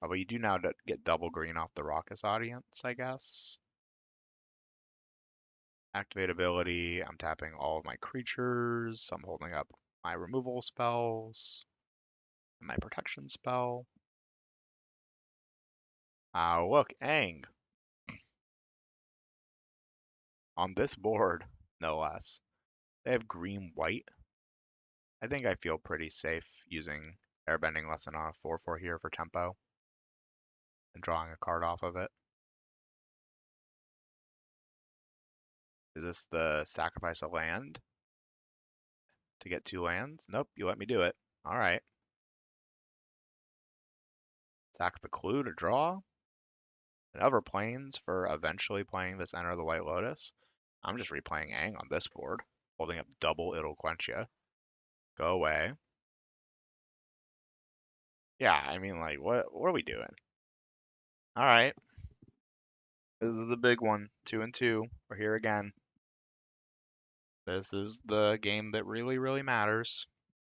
Although you do now get double green off the Raucous Audience, I guess. Activate ability. I'm tapping all of my creatures. I'm holding up my removal spells. And my protection spell. Look, Aang. On this board, no less. They have green white. I think I feel pretty safe using Airbending Lesson on a 4/4 here for tempo and drawing a card off of it. Is this the sacrifice a land to get 2 lands? Nope, you let me do it. All right. Sack the clue to draw. And other planes for eventually playing this Enter the White Lotus. I'm just replaying Aang on this board, holding up double It'll Quench Ya. Go away. Yeah, I mean, like, what are we doing? All right. This is the big one. 2 and 2. We're here again. This is the game that really, really matters.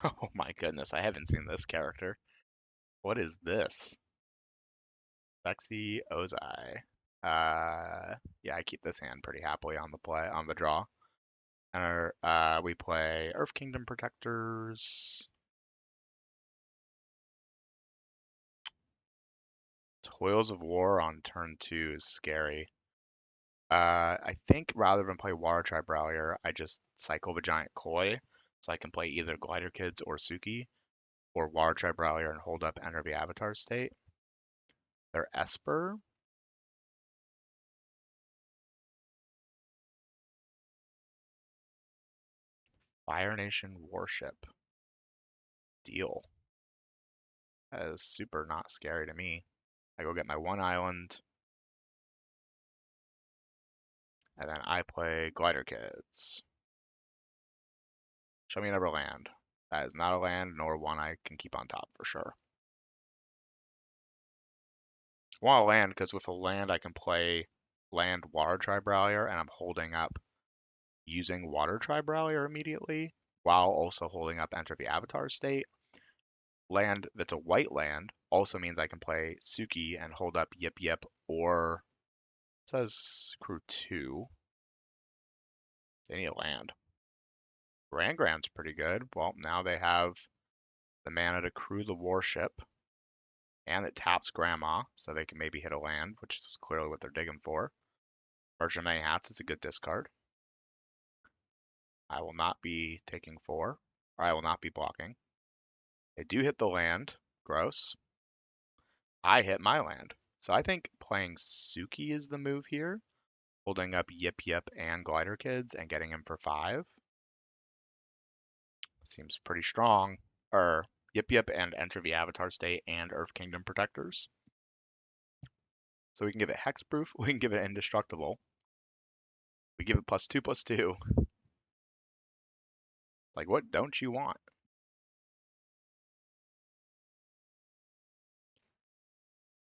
Oh my goodness, I haven't seen this character. What is this? Sexy Ozai. Yeah, I keep this hand pretty happily on the draw. And we play Earth Kingdom Protectors. Toils of War on turn 2 is scary. I think rather than play Water Tribe Rallier, I just cycle the Giant Koi, so I can play either Glider Kids or Suki, or Water Tribe Rallier and hold up Enter the Avatar state. Their Esper. Fire Nation Warship. Deal. That is super not scary to me. I go get my 1 island, and then I play Glider Kids. Show me another land. That is not a land, nor one I can keep on top for sure. I want a land because with a land I can play land Water Tribe Rallier, and I'm holding up using Water Tribe Rallier immediately, while also holding up Enter the Avatar state. Land that's a white land also means I can play Suki and hold up Yip Yip, or it says Crew 2. They need a land. Grand's pretty good. Well, now they have the mana to crew the warship, and it taps Grandma, so they can maybe hit a land, which is clearly what they're digging for. Merchant of Many Hats is a good discard. I will not be taking 4, or I will not be blocking. They do hit the land. Gross. I hit my land. So I think playing Suki is the move here, holding up Yip Yip and Glider Kids and getting him for 5. Seems pretty strong. Or Yip Yip and Enter the Avatar State and Earth Kingdom Protectors. So we can give it hexproof, we can give it indestructible. We give it +2/+2. Like, what don't you want?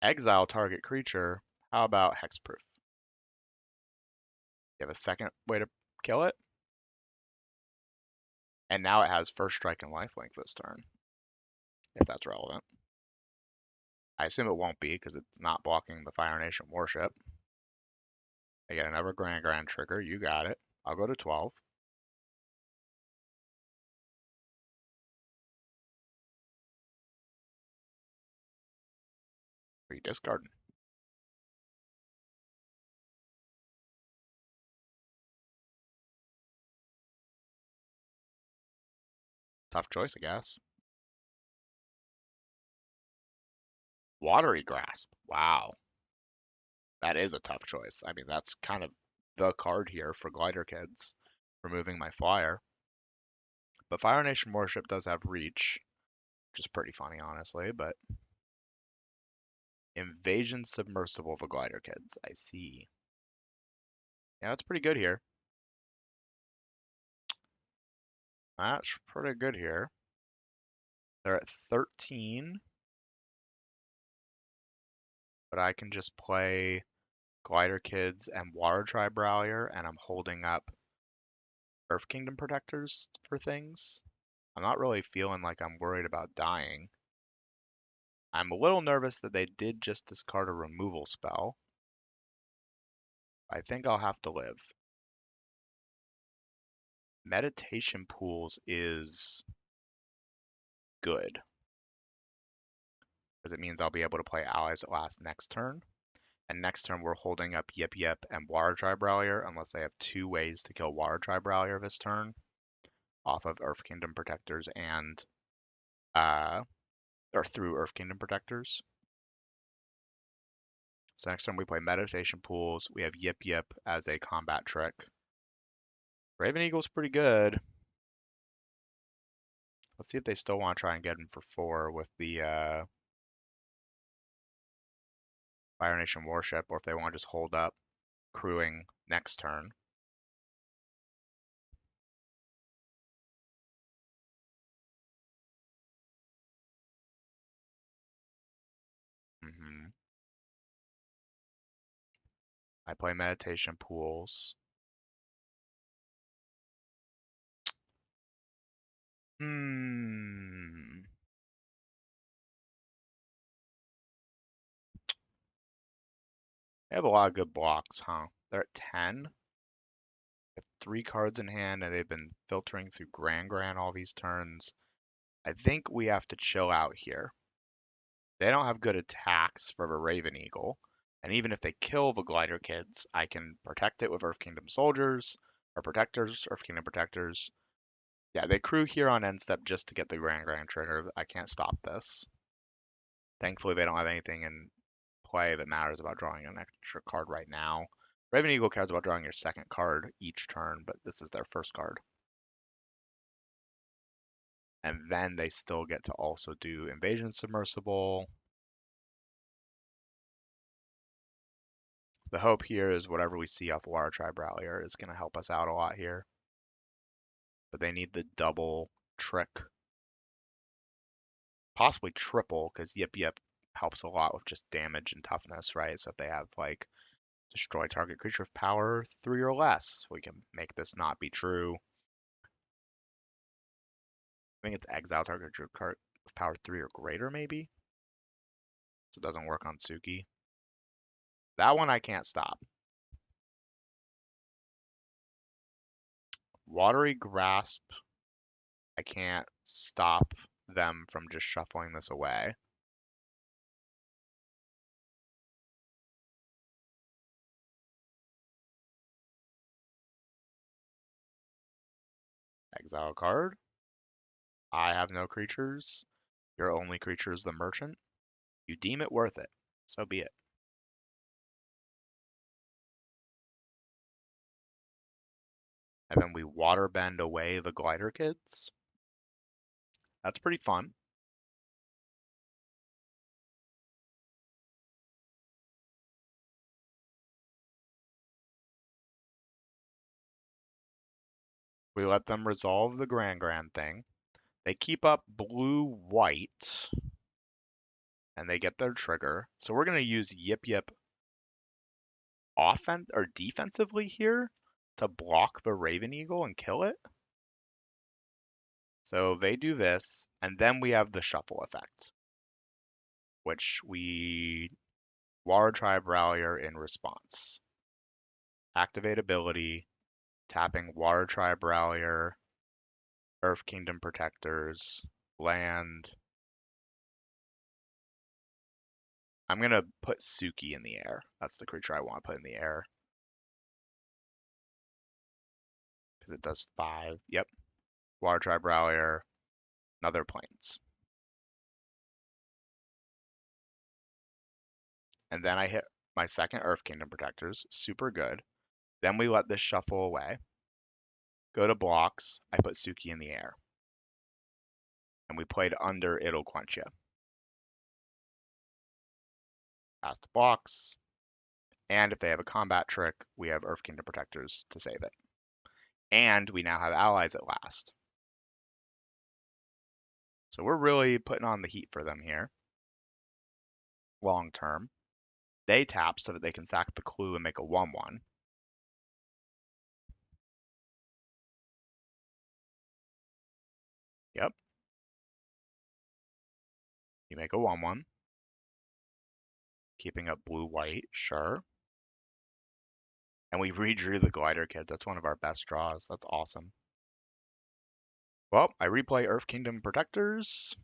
Exile target creature. How about hexproof? You have a second way to kill it? And now it has first strike and lifelink this turn, if that's relevant. I assume it won't be because it's not blocking the Fire Nation Warship. I get another Grand trigger. You got it. I'll go to 12. Free discard. Tough choice, I guess. Watery Grasp. Wow. That is a tough choice. I mean, that's kind of the card here for Glider Kids, removing my flyer. But Fire Nation Warship does have reach, which is pretty funny, honestly, but Invasion Submersible for Glider Kids. I see. Yeah, that's pretty good here. That's pretty good here. They're at 13, but I can just play Glider Kids and Water Tribe Rallier, and I'm holding up Earth Kingdom Protectors for things. I'm not really feeling like I'm worried about dying. I'm a little nervous that they did just discard a removal spell. I think I'll have to live. Meditation Pools is good, because it means I'll be able to play allies at last next turn. And next turn we're holding up Yip Yip and Water Tribe Rallier unless they have 2 ways to kill Water Tribe Rallier this turn off of Earth Kingdom Protectors and or through Earth Kingdom Protectors. So next time we play Meditation Pools, we have Yip Yip as a combat trick. Raven Eagle's pretty good. Let's see if they still want to try and get him for 4 with the Fire Nation Warship, or if they want to just hold up crewing next turn. hmm I play Meditation Pools. Hmm. They have a lot of good blocks, huh? They're at 10. They have 3 cards in hand, and they've been filtering through Grand all these turns. I think we have to chill out here. They don't have good attacks for the Raven Eagle, and even if they kill the Glider Kids, I can protect it with Earth Kingdom Soldiers, or Protectors, Earth Kingdom Protectors. Yeah, they crew here on end step just to get the Grand trigger. I can't stop this. Thankfully, they don't have anything in play that matters about drawing an extra card right now. Raven Eagle cares about drawing your second card each turn, but this is their first card. And then they still get to also do Invasion Submersible. The hope here is whatever we see off Water Tribe Rallier is going to help us out a lot here. But they need the double trick, possibly triple, because Yip Yip helps a lot with just damage and toughness, right? So if they have like destroy target creature of power 3 or less, we can make this not be true. I think it's exile target creature card of power 3 or greater, maybe? So it doesn't work on Suki. That one I can't stop. Watery Grasp, I can't stop them from just shuffling this away. Exile a card. I have no creatures. Your only creature is the merchant. You deem it worth it. So be it. And then we waterbend away the Glider Kids. That's pretty fun. We let them resolve the Grand thing. They keep up blue-white, and they get their trigger. So we're going to use Yip Yip offense or defensively here to block the Raven Eagle and kill it. So they do this, and then we have the shuffle effect, which we Water Tribe Rallier in response. Activate ability, tapping Water Tribe Rallier, Earth Kingdom Protectors, land. I'm going to put Suki in the air. That's the creature I want to put in the air. Because it does 5. Yep. Water Tribe Rallier, another Plains. And then I hit my second Earth Kingdom Protectors. Super good. Then we let this shuffle away. Go to blocks. I put Suki in the air. And we played under It'll Quench Ya. Pass the blocks. And if they have a combat trick, we have Earth Kingdom Protectors to save it. And we now have allies at last. So we're really putting on the heat for them here. Long term. They tap so that they can sack the clue and make a 1/1. Yep. You make a 1/1. Keeping up blue-white, sure. And we redrew the Glider Kids. That's one of our best draws. That's awesome. Well, I replay Earth Kingdom Protectors.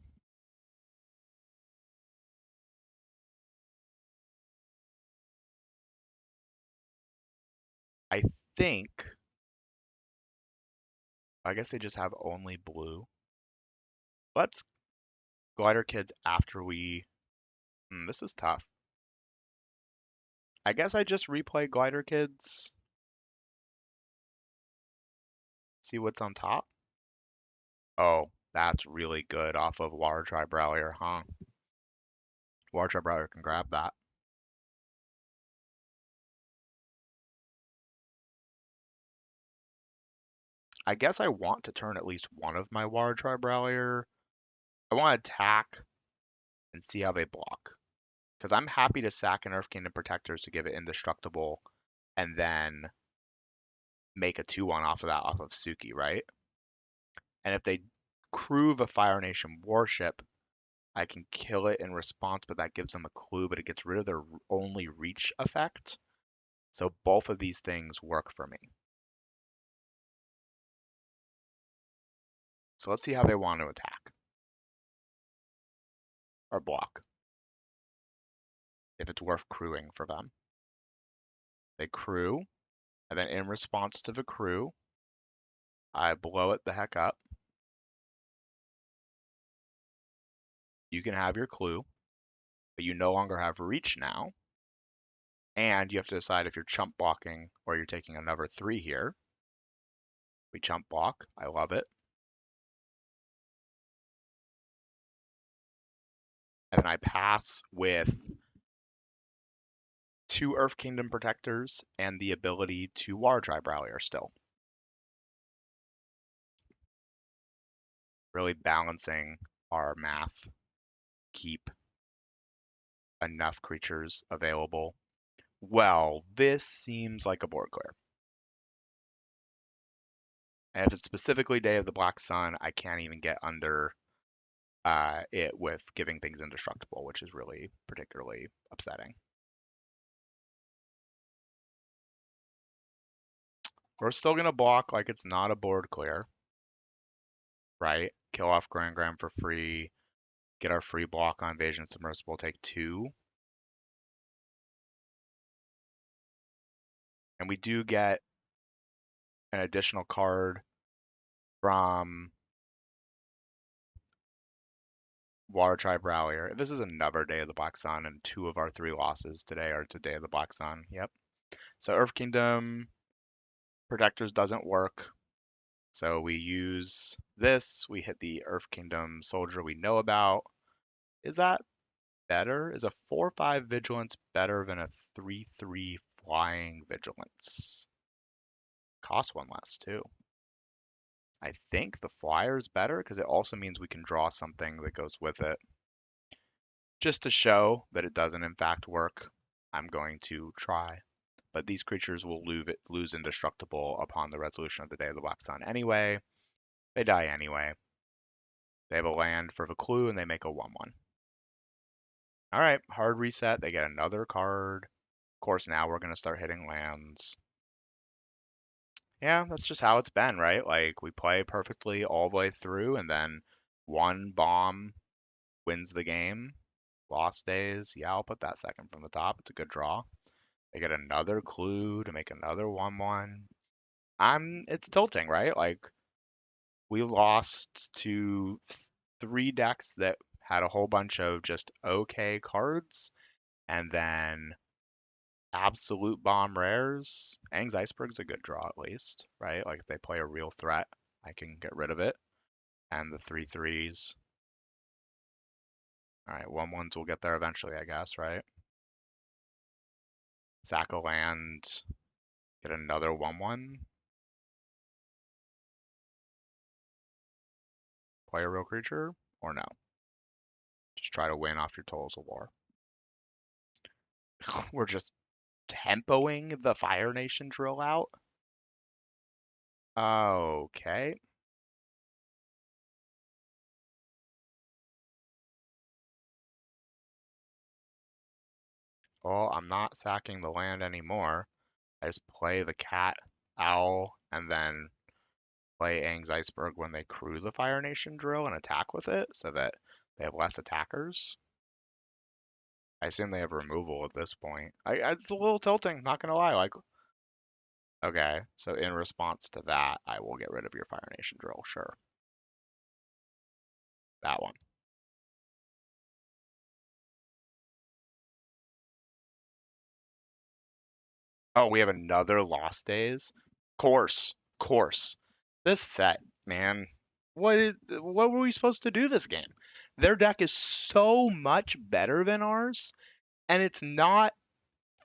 I think, I guess they just have only blue. Let's Glider Kids after we, this is tough. I guess I just replay Glider Kids. See what's on top? Oh, that's really good off of Large Eyebrower, huh? Large Eyebrower can grab that. I guess I want to turn at least one of my Large Eyebrower. I want to attack and see how they block. Because I'm happy to sack an Earth Kingdom Protectors to give it indestructible and then make a 2-1 off of that off of Suki, right? And if they crew a Fire Nation warship, I can kill it in response, but that gives them a clue, but it gets rid of their only reach effect. So both of these things work for me. So let's see how they want to attack or block, if it's worth crewing for them. They crew, and then in response to the crew, I blow it the heck up. You can have your clue, but you no longer have reach now. And you have to decide if you're chump blocking or you're taking another 3 here. We chump block. I love it. And then I pass with 2 Earth Kingdom Protectors and the ability to Large Eyebrower still. Really balancing our math. Keep enough creatures available. Well, this seems like a board clear. And if it's specifically Day of the Black Sun, I can't even get under it with giving things indestructible, which is really particularly upsetting. We're still going to block like it's not a board clear, right? Kill off Grand Gram for free, get our free block on Invasion Submersible, take 2. And we do get an additional card from Large Eyebrower. This is another Day of the Black Sun, and 2 of our 3 losses today are to Day of the Black Sun. Yep. So Earth Kingdom Protectors doesn't work. So we use this. We hit the Earth Kingdom Soldier we know about. Is that better? Is a 4/5 Vigilance better than a 3/3 Flying Vigilance? Costs 1 less too. I think the flyer is better because it also means we can draw something that goes with it. Just to show that it doesn't in fact work, I'm going to try. But these creatures will lose indestructible upon the resolution of the Day of the Black Sun anyway. They die anyway. They have a land for the clue and they make a 1/1. All right, hard reset. They get another card. Of course, now we're going to start hitting lands. Yeah, that's just how it's been, right? Like, we play perfectly all the way through, and then one bomb wins the game. Lost days. Yeah, I'll put that second from the top. It's a good draw. They get another clue to make another 1/1. It's tilting, right? Like, we lost to 3 decks that had a whole bunch of just okay cards, and then absolute bomb rares. Aang's Iceberg's a good draw at least, right? Like if they play a real threat, I can get rid of it. And the 3/3s. All right, 1/1s will get there eventually, I guess, right? Sack a land, get another 1/1. Play a real creature, or no? Just try to win off your Totals of War. We're just tempoing the Fire Nation drill out. Okay. Well, I'm not sacking the land anymore. I just play the cat, owl, and then play Aang's Iceberg when they crew the Fire Nation drill and attack with it so that they have less attackers. I assume they have removal at this point. It's a little tilting, not gonna lie. Like, okay, so in response to that, I will get rid of your Fire Nation drill, sure. That one. Oh, we have another Lost Days? Course. This set, man. What were we supposed to do this game? Their deck is so much better than ours, and it's not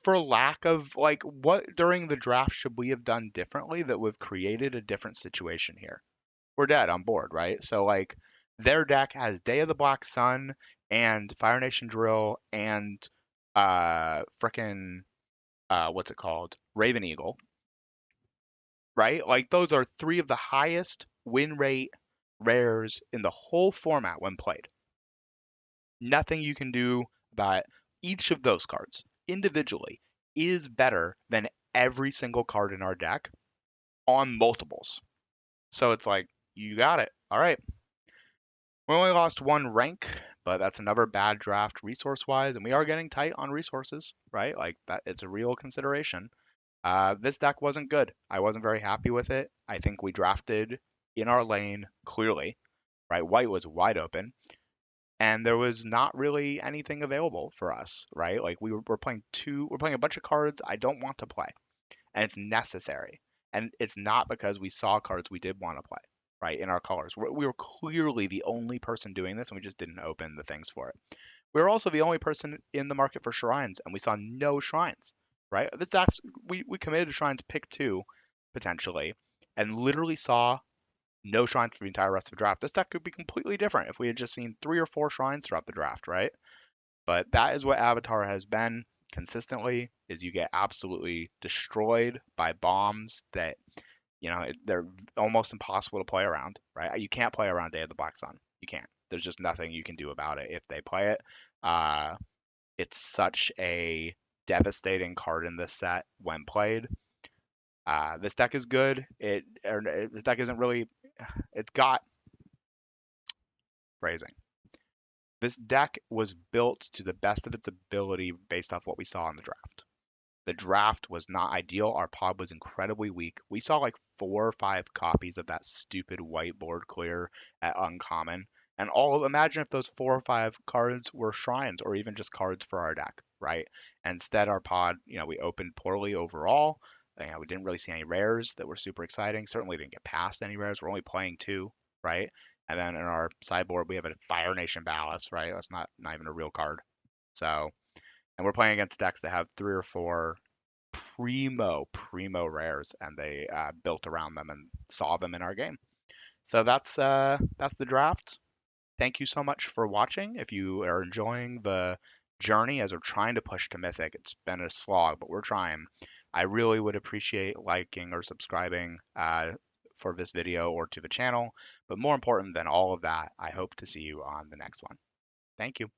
for lack of like what during the draft should we have done differently that would have created a different situation here. We're dead on board, right? So like their deck has Day of the Black Sun and Fire Nation Drill and frickin' what's it called? Raven Eagle, right? Like those are three of the highest win rate rares in the whole format when played. Nothing you can do about it. Each of those cards individually is better than every single card in our deck on multiples. So it's like, you got it. All right. We only lost one rank, but that's another bad draft resource wise, and we are getting tight on resources, right? Like that, it's a real consideration. This deck wasn't good. I wasn't very happy with it. I think we drafted in our lane clearly, right? White was wide open, and there was not really anything available for us, right? Like we're playing a bunch of cards I don't want to play, and it's necessary. And it's not because we saw cards we did want to play, right? In our colors, we were clearly the only person doing this, and we just didn't open the things for it. We were also the only person in the market for shrines, and we saw no shrines, right? This actually, we committed to shrines pick two potentially, and literally saw no shrines for the entire rest of the draft. This deck could be completely different if we had just seen 3 or 4 shrines throughout the draft, right? But that is what Avatar has been consistently, is you get absolutely destroyed by bombs that, they're almost impossible to play around, right? You can't play around Day of the Black Sun. You can't. There's just nothing you can do about it if they play it. Uh, it's such a devastating card in this set when played. This deck is good. This deck isn't really. It's got phrasing. This deck was built to the best of its ability based off what we saw in the draft. The draft was not ideal. Our pod was incredibly weak. We saw like 4 or 5 copies of that stupid whiteboard clear at uncommon. And imagine if those 4 or 5 cards were shrines or even just cards for our deck, right? Instead, our pod, we opened poorly overall. We didn't really see any rares that were super exciting. Certainly didn't get past any rares. We're only playing 2, right? And then in our sideboard, we have a Fire Nation Ballast, right? That's not even a real card. So, and we're playing against decks that have 3 or 4 primo rares, and they built around them and saw them in our game. So that's the draft. Thank you so much for watching. If you are enjoying the journey as we're trying to push to Mythic, it's been a slog, but we're trying. I really would appreciate liking or subscribing for this video or to the channel. But more important than all of that, I hope to see you on the next one. Thank you.